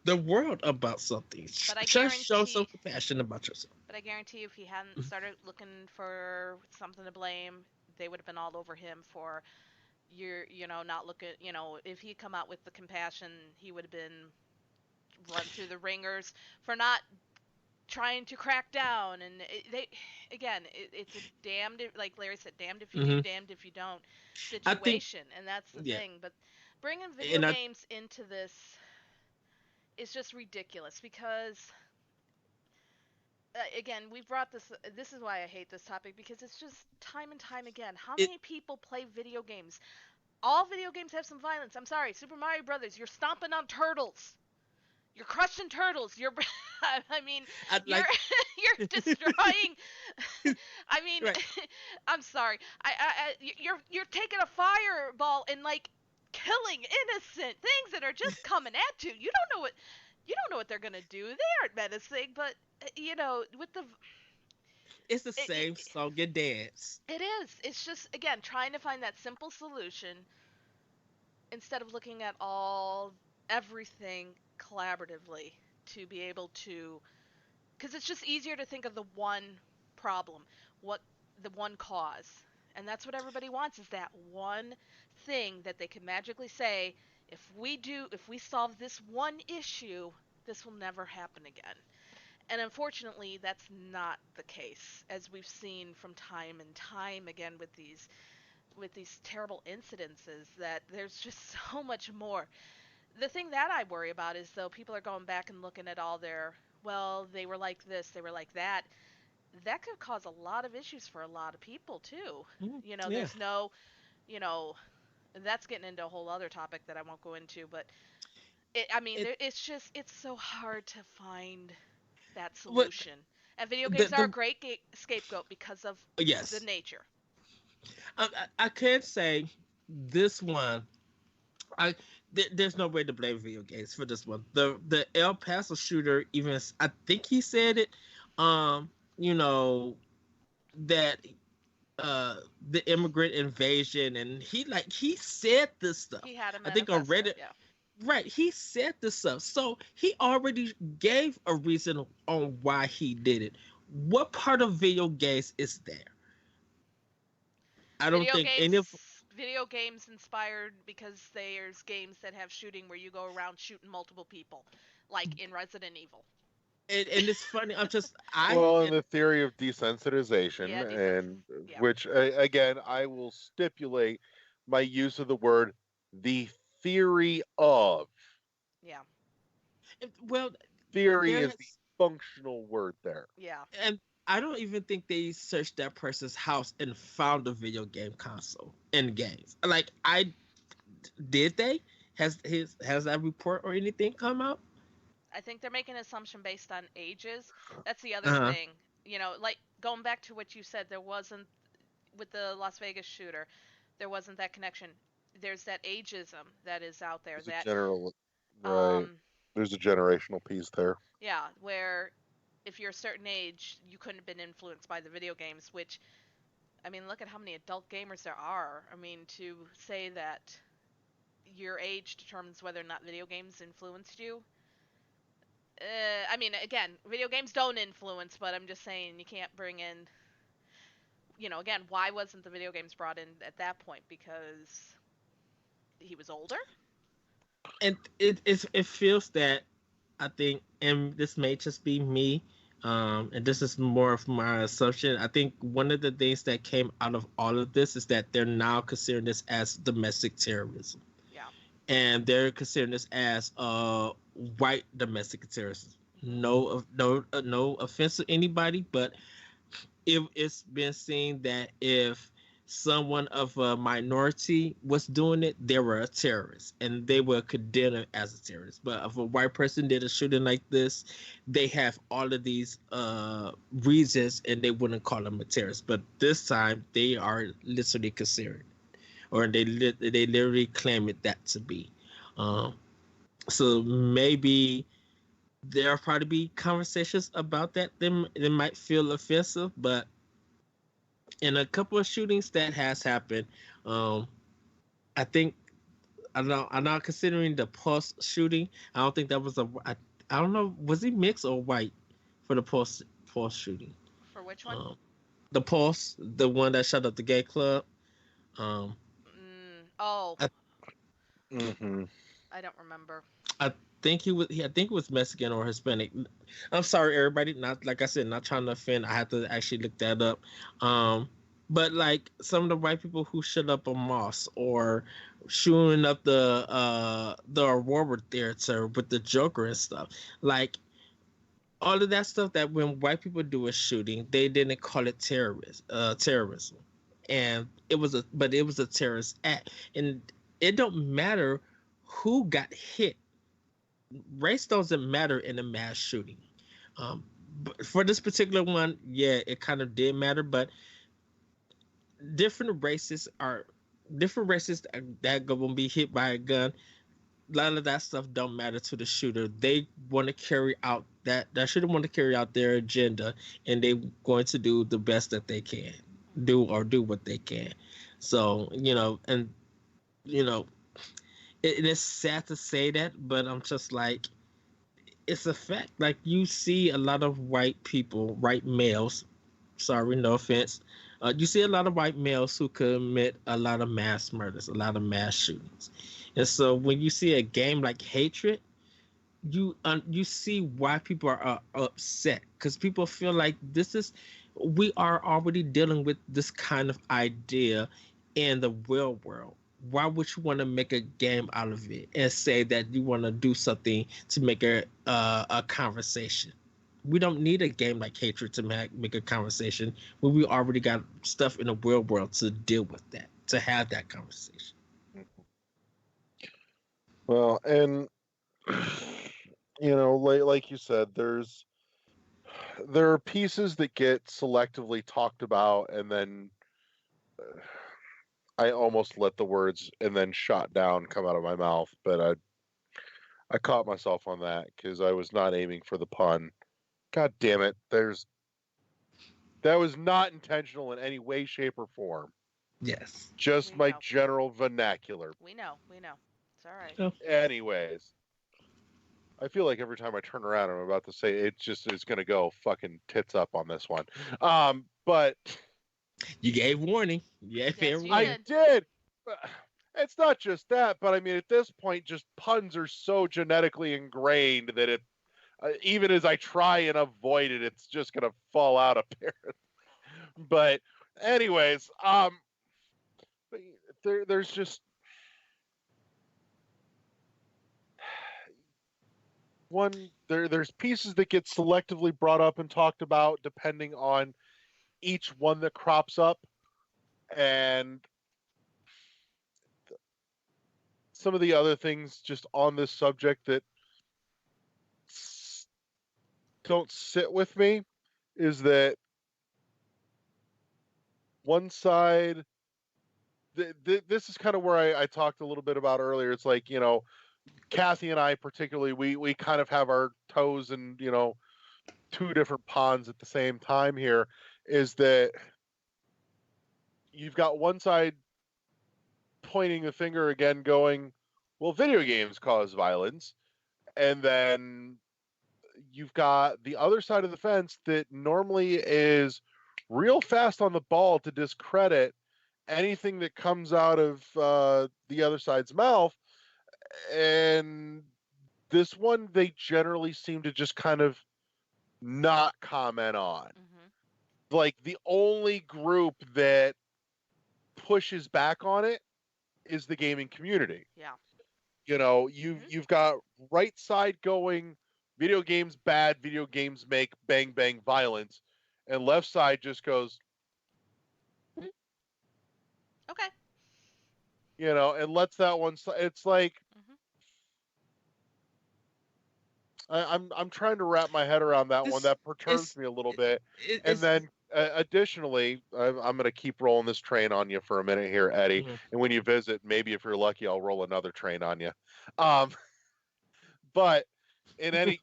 the world about something. But I Just show some guarantee compassion about yourself. But I guarantee you, if he hadn't started looking for something to blame, they would have been all over him for not looking. If he come out with the compassion, he would have been run through the ringers for not trying to crack down. And it's a like Larry said, damned if you do, Hmm. damned if you don't I think, situation, and that's the yeah, thing. But bringing video and I, games into this is just ridiculous because again, we brought this. This is why I hate this topic because it's just time and time again. How it, many people play video games? All video games have some violence. I'm sorry, Super Mario Brothers. You're stomping on turtles. You're crushing turtles. You're, I mean, I you're like, you're destroying. I mean, right. I'm sorry. You're taking a fireball and like killing innocent things that are just coming at you. You don't know what they're gonna do. They aren't menacing, but with the It's the it, same it, song and dance. it is. It's just again trying to find that simple solution instead of looking at everything collaboratively to be able to because it's just easier to think of the one problem, what the one cause. And that's what everybody wants is that one thing that they can magically say, if we solve this one issue, this will never happen again. And unfortunately, that's not the case, as we've seen from time and time again with these terrible incidences that there's just so much more. The thing that I worry about is though people are going back and looking at all their well, they were like this, they were like that. That could cause a lot of issues for a lot of people too. Yeah. There's no, you know, that's getting into a whole other topic that I won't go into, but I mean, It, it's so hard to find that what solution. And video the games are a the great scapegoat because of the yes, nature. I can't say this one. I there's no way to blame video games for this one. The El Paso shooter, even I think he said it. Um, you know that uh the immigrant invasion, and he said this stuff. He had a I think on manifesto, Reddit. yeah. Right, he said this stuff, so he already gave a reason on why he did it. What part of video games is there? I don't Video think games any of. video games inspired because there's games that have shooting where you go around shooting multiple people, like in Resident Evil. And it's funny. I'm just I Well, and and the theory of desensitization, Yeah, decent. and Yeah, which again, I will stipulate my use of the word the theory of. yeah, well, Theory there is the has functional word there. yeah. and I don't even think they searched that person's house and found a video game console and games. Like I did they has that report or anything come out? I think they're making an assumption based on ages. That's the other Uh-huh. thing. Like going back to what you said, there wasn't with the Las Vegas shooter, there wasn't that connection. There's that ageism that is out there. There's a That general, right? um, There's a generational piece there. yeah, where if you're a certain age, you couldn't have been influenced by the video games. Which I mean, look at how many adult gamers there are. I mean, to say that your age determines whether or not video games influenced you. I mean, again, video games don't influence, but I'm just saying you can't bring in, again, why wasn't the video games brought in at that point? Because he was older? And it feels that I think, and this may just be me, and this is more of my assumption. I think one of the things that came out of all of this is that they're now considering this as domestic terrorism, Yeah. and they're considering this as white domestic terrorism. No offense to anybody, but it's been seen that if someone of a minority was doing it, they were a terrorist and they were condemned as a terrorist. But if a white person did a shooting like this, they have all of these reasons and they wouldn't call them a terrorist. But this time they are literally considered, or they literally claim it that to be. Um, so maybe there'll probably be conversations about that. They might feel offensive, but in a couple of shootings that has happened, um, I think I'm not considering the Pulse shooting. I don't think that was I don't know, was he mixed or white for the Pulse shooting? For which one? Um, the Pulse, the one that shut up the gay club. Um, Oh, I Hmm. I don't remember. I think I think it was Mexican or Hispanic. I'm sorry, everybody. Not like I said, not trying to offend. I had to actually look that up. But like some of the white people who shut up a mosque or shooting up the Aurora Theater with the Joker and stuff, like all of that stuff that when white people do a shooting, they didn't call it terrorism, and it was a terrorist act, and it don't matter who got hit. Race doesn't matter in a mass shooting. Um, but for this particular one, yeah, it kind of did matter, but different races are different races that going to be hit by a gun. A lot of that stuff don't matter to the shooter. They want to carry out that shooter want to carry out their agenda, and they going to do the best that they can do what they can. So and you know, it is sad to say that, but I'm just like it's a fact. Like you see a lot of white people, white males. Sorry, no offense. You see a lot of white males who commit a lot of mass murders, a lot of mass shootings, and so when you see a game like Hatred, you see why people are upset because people feel like we are already dealing with this kind of idea in the real world. Why would you want to make a game out of it and say that you want to do something to make a conversation? We don't need a game like Hatred to make a conversation when we already got stuff in the real world to deal with that, to have that conversation. Well, and like you said, there are pieces that get selectively talked about, and then I almost let the words "and then shot down" come out of my mouth, but I caught myself on that because I was not aiming for the pun. God damn it! That was not intentional in any way, shape, or form. Yes. Just We my know. general vernacular. We know. We know. It's all right. Oh, Anyways, I feel like every time I turn around, I'm about to say it just is going to go fucking tits up on this one. But you gave warning. You gave fair Yes, you warning. I did. But it's not just that, but I mean, at this point, just puns are so genetically ingrained that it, even as I try and avoid it, it's just going to fall out apparent. But anyways, there's just there's pieces that get selectively brought up and talked about depending on each one that crops up, and some of the other things just on this subject that don't sit with me is that one side, this is kind of where I talked a little bit about earlier. It's like, Kathy and I particularly, we kind of have our toes in, two different ponds at the same time here, is that you've got one side pointing the finger again going, well, video games cause violence. And then you've got the other side of the fence that normally is real fast on the ball to discredit anything that comes out of the other side's mouth. And this one, they generally seem to just kind of not comment on. Mm-hmm. Like the only group that pushes back on it is the gaming community. Yeah. You've got right side going, video games bad, video games make bang bang violence, and left side just goes, Okay. and lets that one. It's like Mm-hmm. I'm trying to wrap my head around that one. That perturbs me a little bit. And then additionally, I'm going to keep rolling this train on you for a minute here, Eddie. Mhm. And when you visit, maybe if you're lucky, I'll roll another train on you. But in any,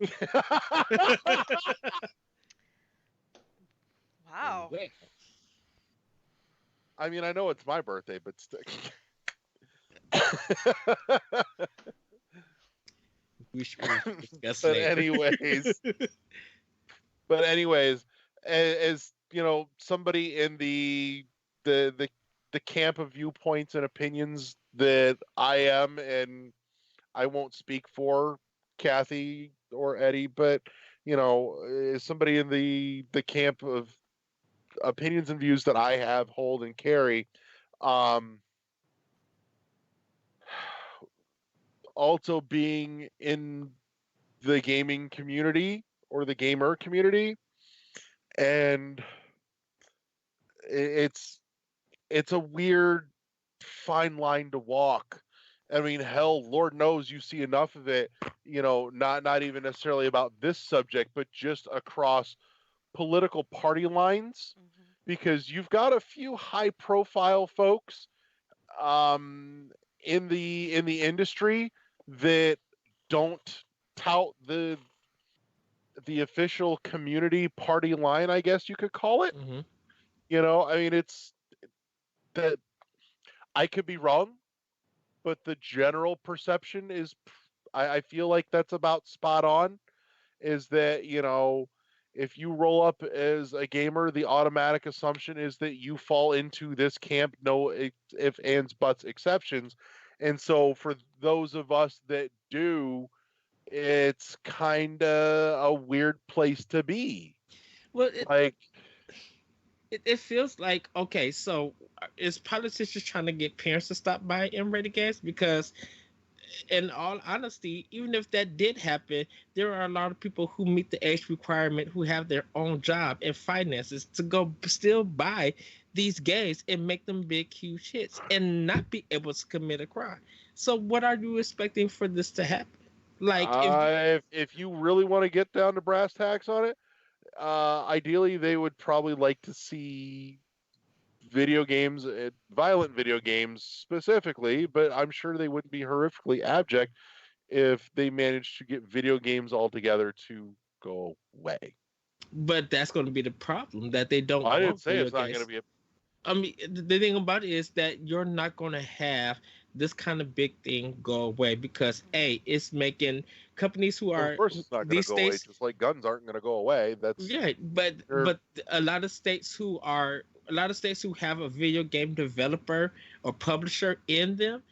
Wow. Well, I mean, I know it's my birthday, but still. we should discuss But later. anyways, as somebody in the camp of viewpoints and opinions that I am, and I won't speak for Kathy or Eddie, but as somebody in the camp of opinions and views that I have, hold, and carry, also being in the gaming community or the gamer community, and it's a weird fine line to walk. I mean, hell, Lord knows you see enough of it, not even necessarily about this subject, but just across political party lines, Mm-hmm. because you've got a few high profile folks in the industry that don't tout the official community party line, I guess you could call it. Mhm. I mean, it's that I could be wrong, but the general perception is, I feel like that's about spot on. Is that if you roll up as a gamer, the automatic assumption is that you fall into this camp, no if, ands, buts, exceptions. And so for those of us that do, it's kind of a weird place to be. Well, Like, it feels like, okay, so is politics just trying to get parents to stop buying M-rated games? Because in all honesty, even if that did happen, there are a lot of people who meet the age requirement who have their own job and finances to go still buy these games and make them big, huge hits and not be able to commit a crime. So, what are you expecting for this to happen? Like, if you really want to get down to brass tacks on it, ideally they would probably like to see video games, violent video games specifically, but I'm sure they wouldn't be horrifically abject if they managed to get video games altogether to go away. but that's going to be the problem that they don't I didn't want say video it's not going to games. be a. I mean, the thing about it is that you're not going to have this kind of big thing go away because A, it's making companies who Of are course, it's not going to these go away. states. Just like guns aren't going to go away. That's Yeah, but they're a lot of states who are a lot of states who have a video game developer or publisher in them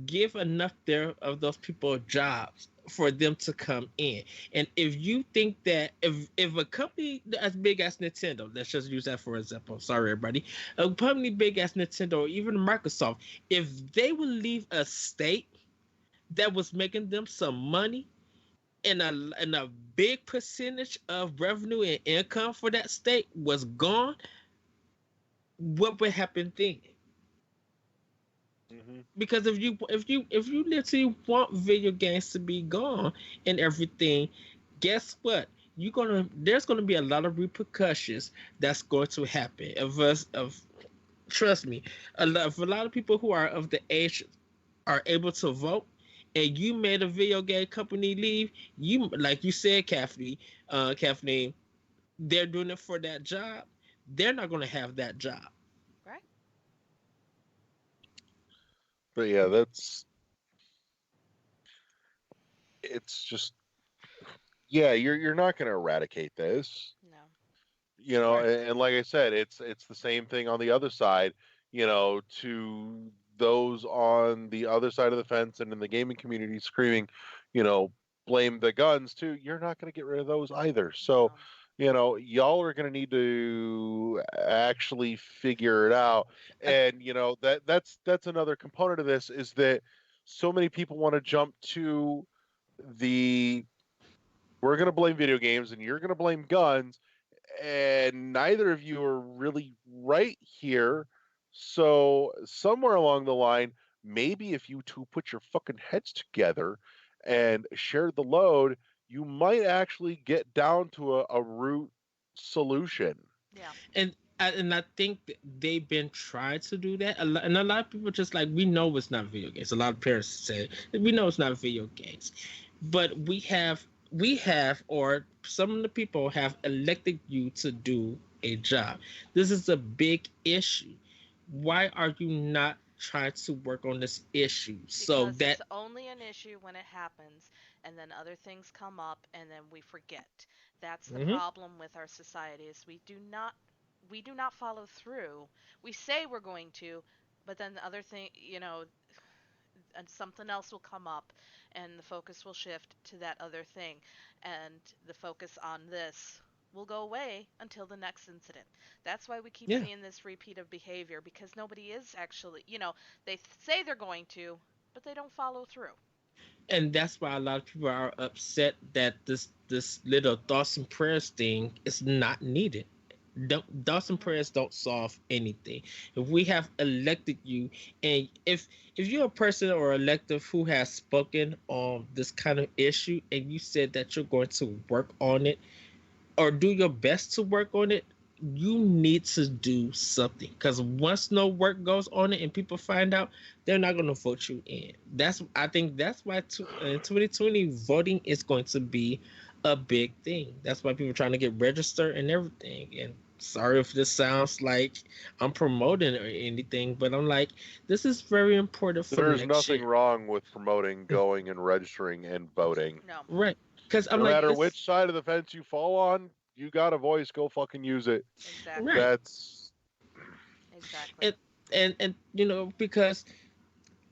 give enough there of those people jobs for them to come in. And if you think that if a company as big as Nintendo, let's just use that for example. Sorry everybody. A company big as Nintendo or even Microsoft, if they would leave a state that was making them some money and a big percentage of revenue and income for that state was gone, what would happen then? hmm Because if you literally want video games to be gone and everything, guess what? You're gonna There's gonna be a lot of repercussions that's going to happen. Trust me, a lot of people who are of the age are able to vote, and you made a video game company leave, you like you said, Kathleen, they're doing it for that job. They're not gonna have that job. Right? but yeah, that's it's just yeah, you're not going to eradicate this. No. Right. And like I said, it's the same thing on the other side. To those on the other side of the fence and in the gaming community screaming, you know, blame the guns too. You're not going to get rid of those either. So, No. y'all are going to need to actually figure it out. I, And that's another component of this is that so many people want to jump to the we're going to blame video games and you're going to blame guns, and neither of you are really right here. So somewhere along the line, maybe if you two put your fucking heads together and share the load, you might actually get down to a root solution. Yeah. and I think they've been trying to do that. And a lot of people just like, we know it's not video games. A lot of parents say we know it's not video games, but we have or some of the people have elected you to do a job. This is a big issue. Why are you not trying to work on this issue so Because that it's only an issue when it happens, and then other things come up, and then we forget. That's the Mhm. problem with our society is we do not follow through. We say we're going to, but then the other thing, and something else will come up, and the focus will shift to that other thing, and the focus on this will go away until the next incident. That's why we keep yeah. seeing this repeat of behavior because nobody is actually, they say they're going to, but they don't follow through. And that's why a lot of people are upset that this little thoughts and prayers thing is not needed. Thoughts and Hmm. prayers don't solve anything. If we have elected you, and if you're a person or elective who has spoken on this kind of issue, and you said that you're going to work on it or do your best to work on it, you need to do something. Because once no work goes on it and people find out, they're not going to vote you in. I think that's why in 2020 voting is going to be a big thing. That's why people are trying to get registered and everything. And sorry if this sounds like I'm promoting or anything, but I'm like, this is very important for There's next nothing year. wrong with promoting going and registering and voting. No. Right. Because I'm No like, matter it's which side of the fence you fall on, you got a voice, go fucking use it. Exactly. right. That's Exactly. And because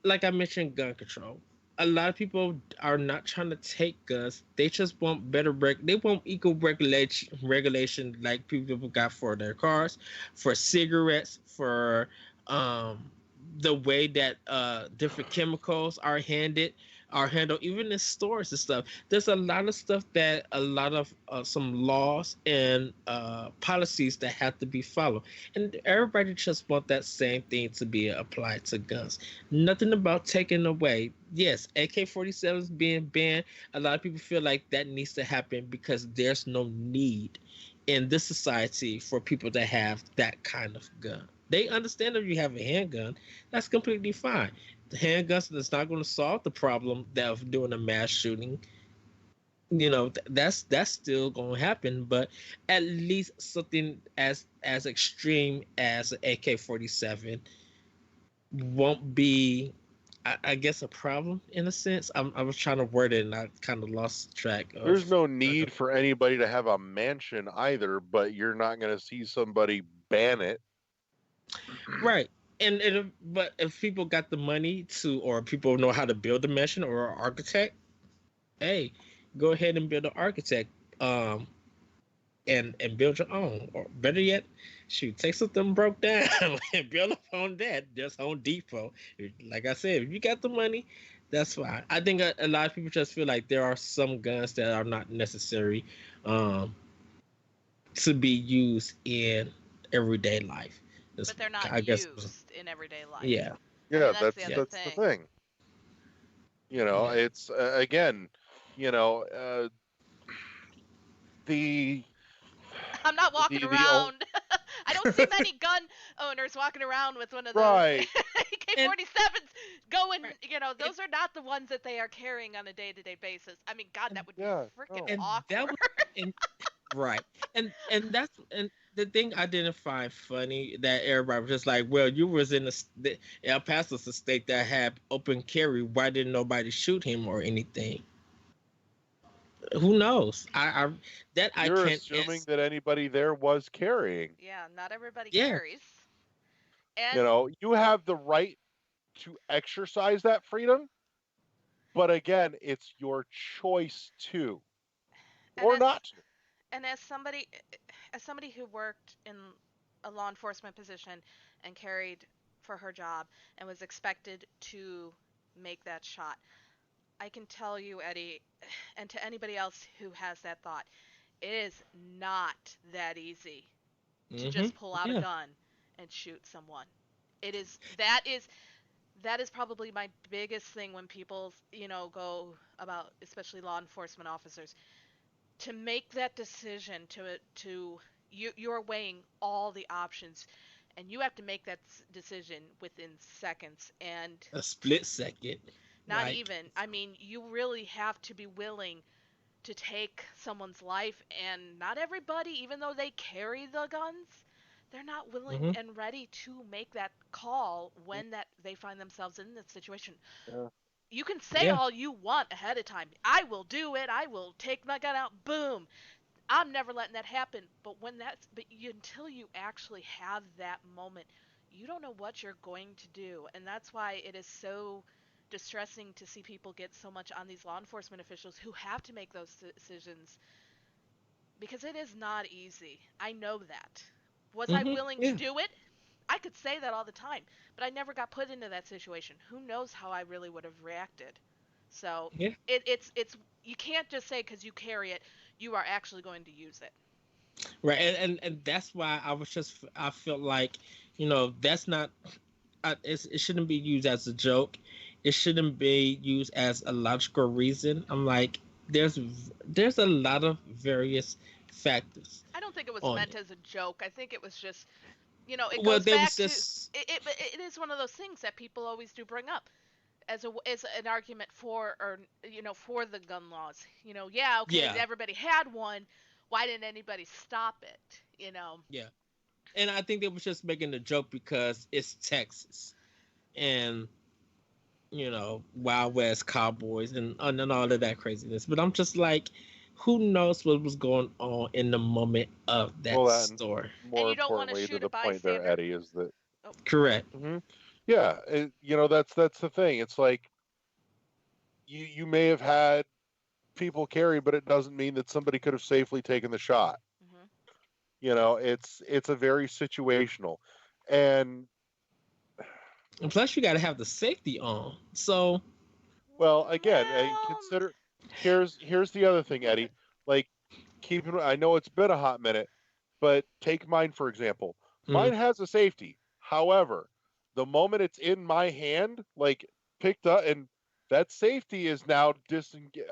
like I mentioned, gun control. A lot of people are not trying to take guns. They just want they want equal regulation like people got for their cars, for cigarettes, for um the way that different chemicals are handled even in stores and stuff. There's a lot of stuff that a lot of some laws and policies that have to be followed, and everybody just want that same thing to be applied to guns. Nothing about taking away. Yes, AK-47s being banned. A lot of people feel like that needs to happen because there's no need in this society for people to have that kind of gun. They understand if you have a handgun, that's completely fine. The handguns that's not going to solve the problem of doing a mass shooting. That's still going to happen, but at least something as extreme as an AK-47 won't be I guess a problem in a sense. I was trying to word it and I kind of lost track There's of. no need for anybody to have a mansion either, but you're not going to see somebody ban it. Right. But if people got the money to, or people know how to build a mansion or an architect, hey, go ahead and build an architect, um, and build your own. Or better yet, shoot, take something broke down and build upon that. Just Home Depot. Like I said, if you got the money, that's fine. I think a lot of people just feel like there are some guns that are not necessary, um, to be used in everyday life. It's, But they're not I guess, used in everyday life. yeah, I mean, Yeah, that's the that's yeah, other that's the thing. thing. yeah. It's again, you know, the I'm not walking the oh, around. I don't see many gun owners walking around with one of those right. And AK-47s going. right, and, Those are not the ones that they are carrying on a day-to-day basis. I mean, God, and that would be Yeah, freaking no. and that awkward. was and right, and the thing I didn't find funny that everybody was just like, well, you was in El Paso's a state that had open carry. Why didn't nobody shoot him or anything? Who knows? I that I You're can't assuming ask. that anybody there was carrying. Yeah, not everybody Yeah. carries. And You have the right to exercise that freedom, but again, it's your choice to and or not to. as somebody who worked in a law enforcement position and carried for her job and was expected to make that shot, I can tell you, Eddie, and to anybody else who has that thought, it is not that easy to Mm-hmm. just pull out a Yeah. gun and shoot someone. That is probably my biggest thing when people, go about, especially law enforcement officers, to make that decision you're weighing all the options, and you have to make that decision within seconds, and A split second. not Like. even, I mean, you really have to be willing to take someone's life, and not everybody, even though they carry the guns, they're not willing Mm-hmm. and ready to make that call when that they find themselves in this situation. Yeah. You can say Yeah. all you want ahead of time. I will do it. I will take my gun out. Boom. I'm never letting that happen. Until you actually have that moment, you don't know what you're going to do, and that's why it is so distressing to see people get so much on these law enforcement officials who have to make those decisions, because it is not easy. I know that. Was I Mm-hmm. willing to Yeah. do it? I could say that all the time, but I never got put into that situation. Who knows how I really would have reacted? So Yeah. it's you can't just say because you carry it, you are actually going to use it. Right. And that's why I felt like, that's not. It shouldn't be used as a joke. It shouldn't be used as a logical reason. I'm like, there's a lot of various factors I don't think it was on meant it. as a joke. I think it was just, it Well, goes there back was to just it is one of those things that people always do bring up as an argument for, or for the gun laws. Yeah, okay, yeah, everybody had one. Why didn't anybody stop it? yeah, and I think they was just making a joke because it's Texas and Wild West cowboys and all of that craziness. But I'm just like, who knows what was going on in the moment of Well, that that and store? And more you don't want to importantly, to shoot a the point there, bystander. Eddie, is that Oh, Correct. mhm. Yeah, that's the thing. It's like you may have had people carry, but it doesn't mean that somebody could have safely taken the shot. hmm It's a very situational, and And plus, you got to have the safety on. So, well, again, well, consider here's the other thing, Eddie. Like, I know it's been a hot minute, but take mine for example. mm, Mine has a safety. However, the moment it's in my hand, like picked up, and that safety is now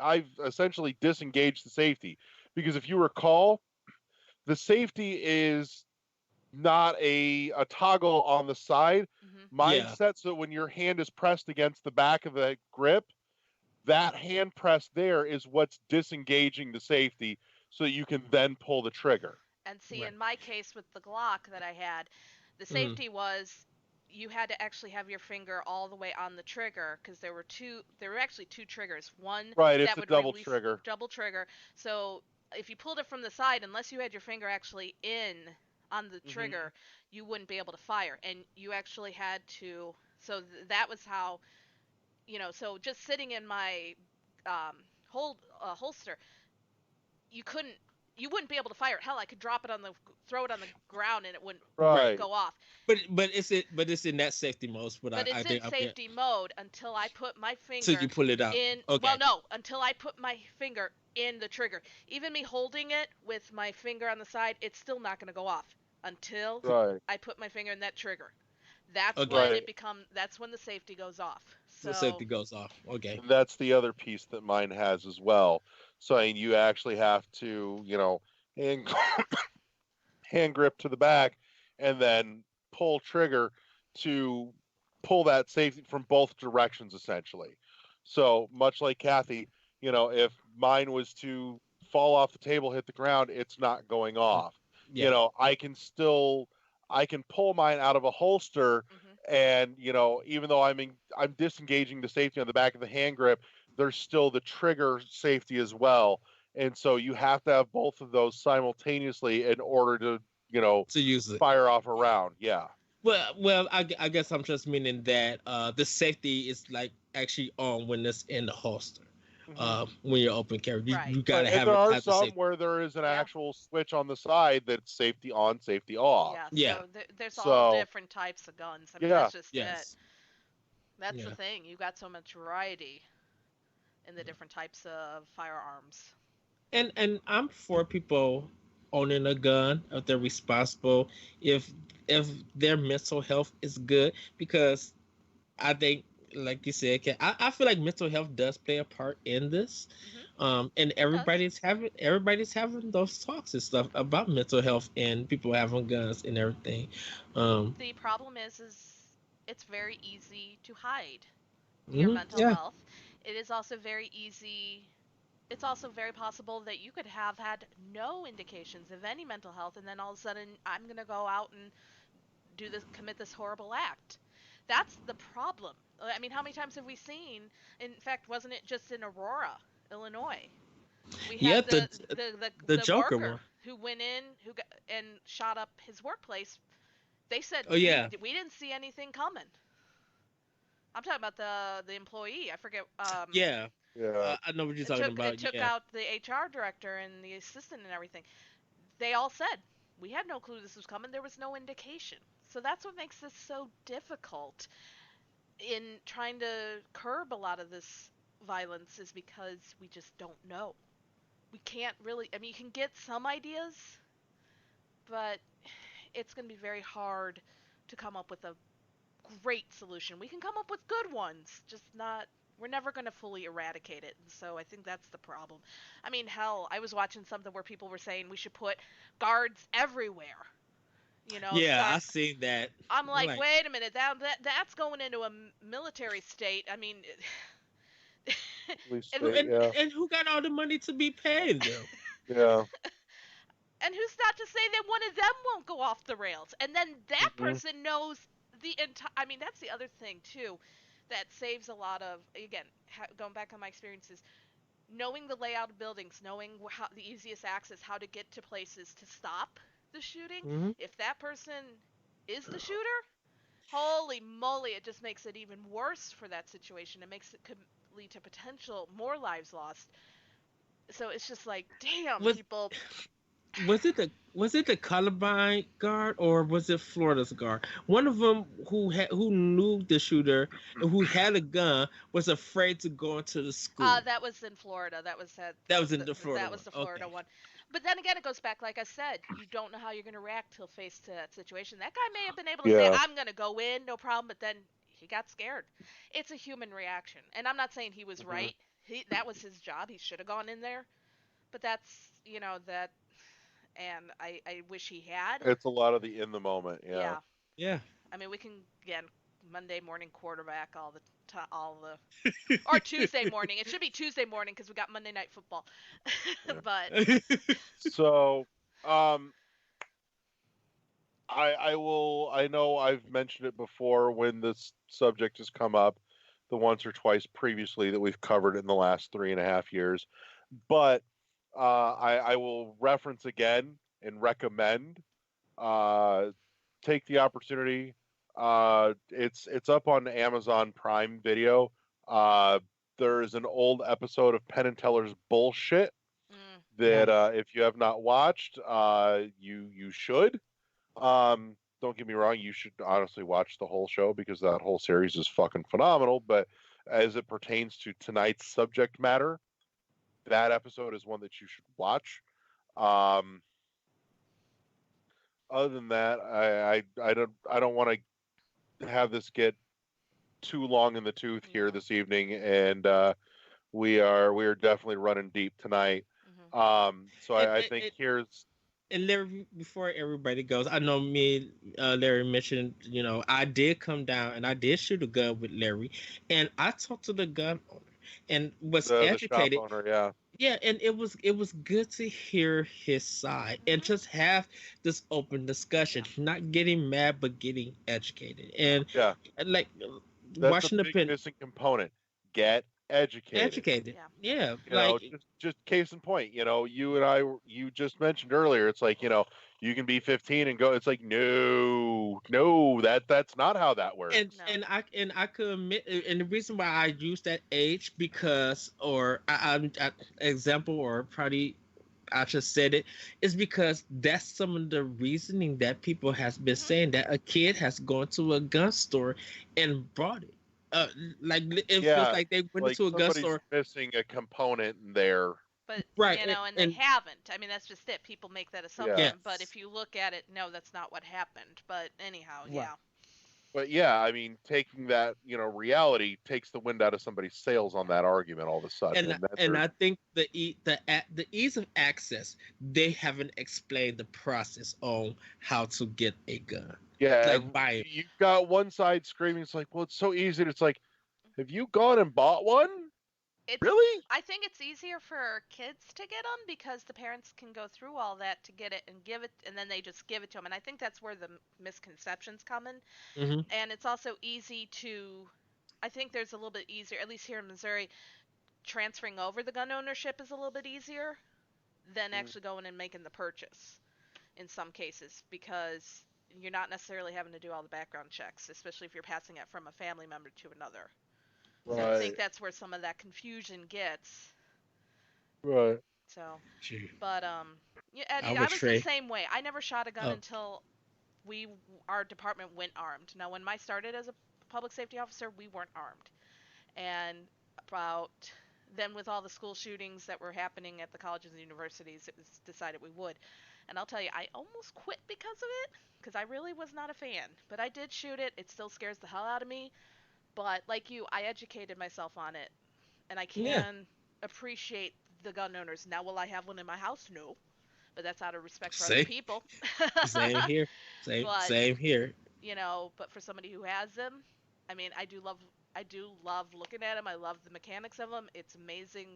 I've essentially disengaged the safety because if you recall, the safety is not a toggle on the side. hmm Mine yeah, set so when your hand is pressed against the back of the grip, that hand press there is what's disengaging the safety so that you can then pull the trigger. and see, right. in my case with the Glock that I had, the Mm, safety was, you had to actually have your finger all the way on the trigger because there were actually two triggers. One Right, it's that a would double release trigger. double trigger. So if you pulled it from the side, unless you had your finger actually in on the Hmm. trigger, you wouldn't be able to fire. And you actually had to. So that was how, So just sitting in my holster, you couldn't you wouldn't be able to fire it. Hell, I could throw it on the ground and it wouldn't Right. Right. go off. But it's in that safety mode. What But I it's in think I'm getting. safety mode until I put my So you finger pull it out. in. Well, Okay. no, until I put my finger in the trigger. Even me holding it with my finger on the side, it's still not going to go off until Right. I put my finger in that trigger. That's Okay. when Right. that's when the safety goes off. The So, safety goes off. Okay. And that's the other piece that mine has as well. So I mean, you actually have to, hand, hand grip to the back and then pull trigger to pull that safety from both directions essentially. So much like Kathy, if mine was to fall off the table, hit the ground, it's not going Mm, off. yeah. I can pull mine out of a holster, mhm. and even though I'm disengaging the safety on the back of the hand grip, there's still the trigger safety as well. And so you have to have both of those simultaneously in order to, you know, To use it. fire off a round. Yeah. I guess I'm just meaning that the safety is like actually on when it's in the holster. Hmm. When you're open carry, Right. you Right. gotta And there are have the some safety. where there is an Yeah. actual switch on the side that's safety on, safety off. Yeah. Yeah. So there's all So, different types of guns. I mean, yeah. that's just it. Yes. That's the Yeah. thing. You got so much variety in the Yeah. different types of firearms. And I'm for people owning a gun if they're responsible, if if their mental health is good, because I think, like you said, I feel like mental health does play a part in this, Mhm. and It does. everybody's having those talks and stuff about mental health and people having guns and everything. The problem is it's very easy to hide your mental Yeah, health. It is also very easy. It's also very possible that you could have had no indications of any mental health, and then all of a sudden, I'm going to go out and commit this horrible act. That's the problem. I mean, how many times have we seen? In fact, wasn't it just in Aurora, Illinois? We yeah, had the the Joker worker one. who went in and shot up his workplace. They said Oh yeah, we didn't see anything coming. I'm talking about the employee. I forget. yeah. Yeah. I know what you're It talking took it about. took Yeah, out the HR director and the assistant and everything. They all said we had no clue this was coming. There was no indication. So that's what makes this so difficult in trying to curb a lot of this violence is because we just don't know. We can't really. I mean, you can get some ideas, but it's going to be very hard to come up with a great solution. We can come up with good ones, just not. We're never going to fully eradicate it. And so I think that's the problem. I mean, hell, I was watching something where people were saying we should put guards everywhere. yeah. Start. I seen that. I'm I'm like, like, wait a minute, that's going into a military state. I mean, Police and who state. Yeah. and who got all the money to be paying them? Yeah. and who's not to say that one of them won't go off the rails? And then that Hmm. person knows the entire. I mean, that's the other thing too, that saves a lot of. Again, going back on my experiences, knowing the layout of buildings, knowing how the easiest access, how to get to places to stop the shooting. Hmm. If that person is the shooter, holy moly, it just makes it even worse for that situation. It makes it could lead to potential more lives lost. So it's just like, damn, Was people. was it the Columbine guard or was it Florida's guard? One of them who knew the shooter and who had a gun was afraid to go into the school. That was in Florida. That was in the That Florida was one. the Florida Okay. one. But then again, it goes back, like I said, you don't know how you're going to react till faced to that situation. That guy may have been able to say, Yeah. "I'm going to go in, no problem," but then he got scared. It's a human reaction, and I'm not saying he was Hmm. right. That was his job. He should have gone in there. But that's that, and I wish he had. It's a lot of the in the moment. Yeah. Yeah, Yeah. I mean we can again Monday morning quarterback all the or Tuesday morning. It should be Tuesday morning because we got Monday night football. Yeah. But So, um, I will. I know I've mentioned it before when this subject has come up, the once or twice previously that we've covered in the last 3.5 years. But I will reference again and recommend. Uh, take the opportunity. It's up on Amazon Prime Video. Uh, there is an old episode of Penn and Teller's Bullshit Mm. that Nice. if you have not watched, you should. Don't get me wrong, you should honestly watch the whole show because that whole series is fucking phenomenal. But as it pertains to tonight's subject matter, that episode is one that you should watch. Um, other than that, I don't want to have this get too long in the tooth here Yeah. this evening, and we are definitely running deep tonight. Mhm. So And, I and, think and here's and Larry, before everybody goes, I know me, Larry mentioned, I did come down and I did shoot a gun with Larry, and I talked to the gun owner and was the shop educated. owner. Yeah, Yeah, and it was good to hear his side and Mhm. just have this open Yeah. discussion, not getting mad but getting educated, Yeah. and yeah, like that's a watching the big pin missing component. Get educated. educated. Yeah. Yeah, You know, like just case in point. You and I, you just mentioned earlier. It's like you can be 15 and go. It's like no, no, that's not how that and works. No. and I and I could admit, and the reason why I use that age because, or example, or probably I just said it, is because that's some of the reasoning that people has been Mhm. saying that a kid has gone to a gun store and brought it. Uh, like it feels Yeah, like they went like into a gun somebody's store, missing a component in there. But right? and they And haven't. I mean, that's just it. People make that Yeah. assumption, but yes, if you look at it, no, that's not what happened. But anyhow, right. yeah. But yeah, I mean, taking that, reality takes the wind out of somebody's sails on Yeah. that argument all of a sudden, and and that and there's I think the ease of access, they haven't explained the process on how to get a gun, yeah, like buy it. you've got one side screaming, it's like, well, it's so easy. It's like, have you gone and bought one? It's Really? I think it's easier for kids to get them because the parents can go through all that to get it and give it, and then they just give it to them. And I think that's where the misconceptions come in. Hmm. And it's also easy to, I think there's a little bit easier, at least here in Missouri, transferring over the gun ownership is a little bit easier than Mm, actually going and making the purchase in some cases because you're not necessarily having to do all the background checks, especially if you're passing it from a family member to another. So I think right, that's where some of that confusion gets. right. So, Shoot, but yeah, I Eddie, I would was the trade. same way. I never shot a gun Oh, until we our department went armed. Now, when I started as a public safety officer, we weren't armed, and about then with all the school shootings that were happening at the colleges and universities, it was decided we would. And I'll tell you, I almost quit because of it because I really was not a fan. But I did shoot it. It still scares the hell out of me. But like you, I educated myself on it, and I yeah. can appreciate the gun owners. Now, will I have one in my house? No, but that's out of respect for other Same, people. same here. Same, But same here. but for somebody who has them, I mean, I do love looking at them. I love the mechanics of them. It's amazing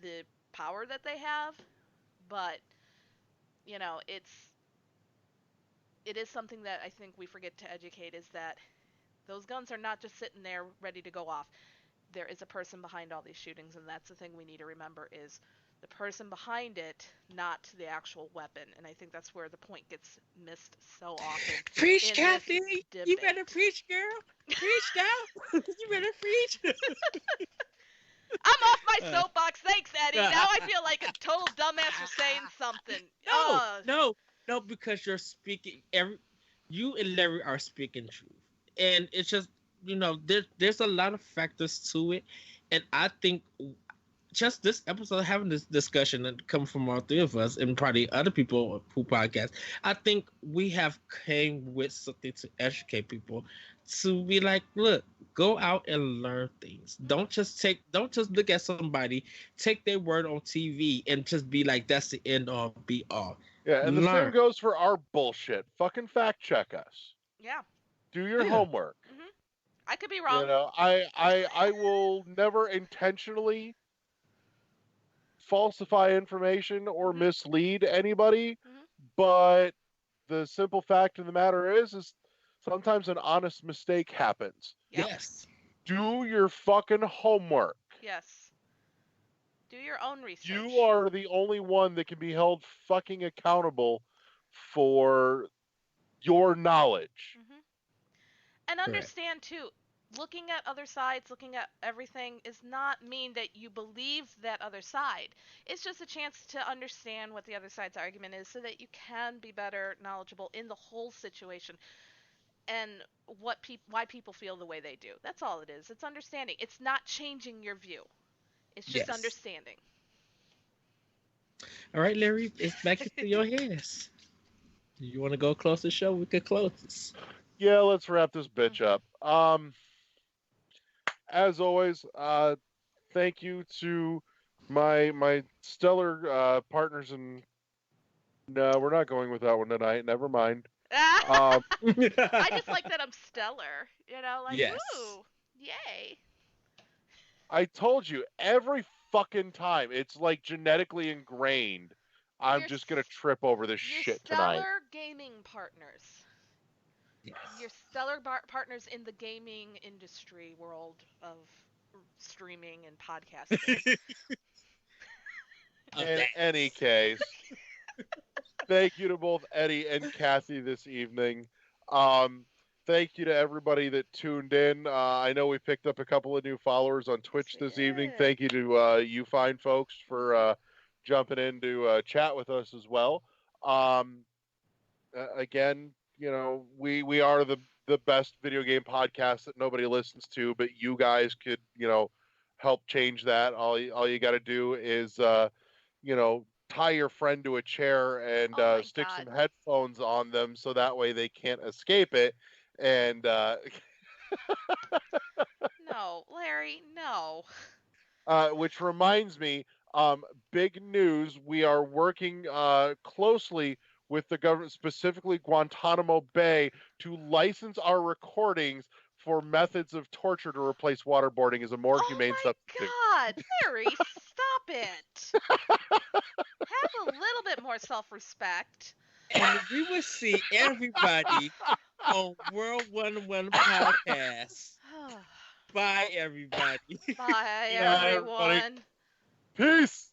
the power that they have, but you know, it is something that I think we forget to educate is that those guns are not just sitting there ready to go off. There is a person behind all these shootings, and that's the thing we need to remember is the person behind it, not the actual weapon. And I think that's where the point gets missed so often Preach, in this Kathy. You better debate. preach, girl. Preach now. You better preach. I'm off my Uh, soapbox. Thanks, Eddie. Now I feel like a total dumbass for saying something. no, no, no, because you're speaking. You and Larry are speaking truth, and it's just there's a lot of factors to it, and I think just this episode having this discussion and come from all three of us and probably other people who podcast, I think we have came with something to educate people to be like, look, go out and learn things. Don't just look at somebody, take their word on TV and just be like that's the end all be all. Yeah, and the Learn. same goes for our bullshit. Fucking fact check us. Yeah. Do your Yeah. homework. Mhm. I could be You wrong. know, I will never intentionally falsify information or Mhm. mislead anybody, Mhm. but the simple fact of the matter is sometimes an honest mistake happens. Yep. Yes. Do your fucking homework. Yes. Do your own research. You are the only one that can be held fucking accountable for your knowledge. Mm-hmm. And understand too, looking at other sides, looking at everything is not mean that you believe that other side. It's just a chance to understand what the other side's argument is so that you can be better knowledgeable in the whole situation and why people feel the way they do. That's all it is. It's understanding. It's not changing your view. It's just Yes. understanding. All right, Larry, it's back into your hands. You want to go close the show? We could close this. Yeah, let's wrap this bitch up. As always, thank you to my stellar partners in. No, we're not going with that one tonight. Never mind. I just like that I'm stellar. You know, like, Yes. woo, yay. I told you every fucking time. It's like genetically ingrained. I'm Your just gonna trip over this Your shit stellar tonight. gaming partners. Yes. Your stellar partners in the gaming industry world of streaming and podcasting. Of In that. any case, thank you to both Eddie and Kathy this evening. Thank you to everybody that tuned in. I know we picked up a couple of new followers on Twitch this evening. did. Thank you to you fine folks for jumping in to chat with us as well. Again, you know, we are the best video game podcast that nobody listens to, but you guys could, you know, help change that. All you got to do is you know, tie your friend to a chair and Oh my stick God. some headphones on them so that way they can't escape it. And No, Larry, no. which reminds me, big news: we are working closely with the government, specifically Guantanamo Bay, to license our recordings for methods of torture to replace waterboarding as a more Oh humane my substitute. God, Larry, stop it. Have a little bit more self-respect. And we will see everybody on World 101 podcast. Bye, everybody. Bye, Good night, everybody. everyone. Peace.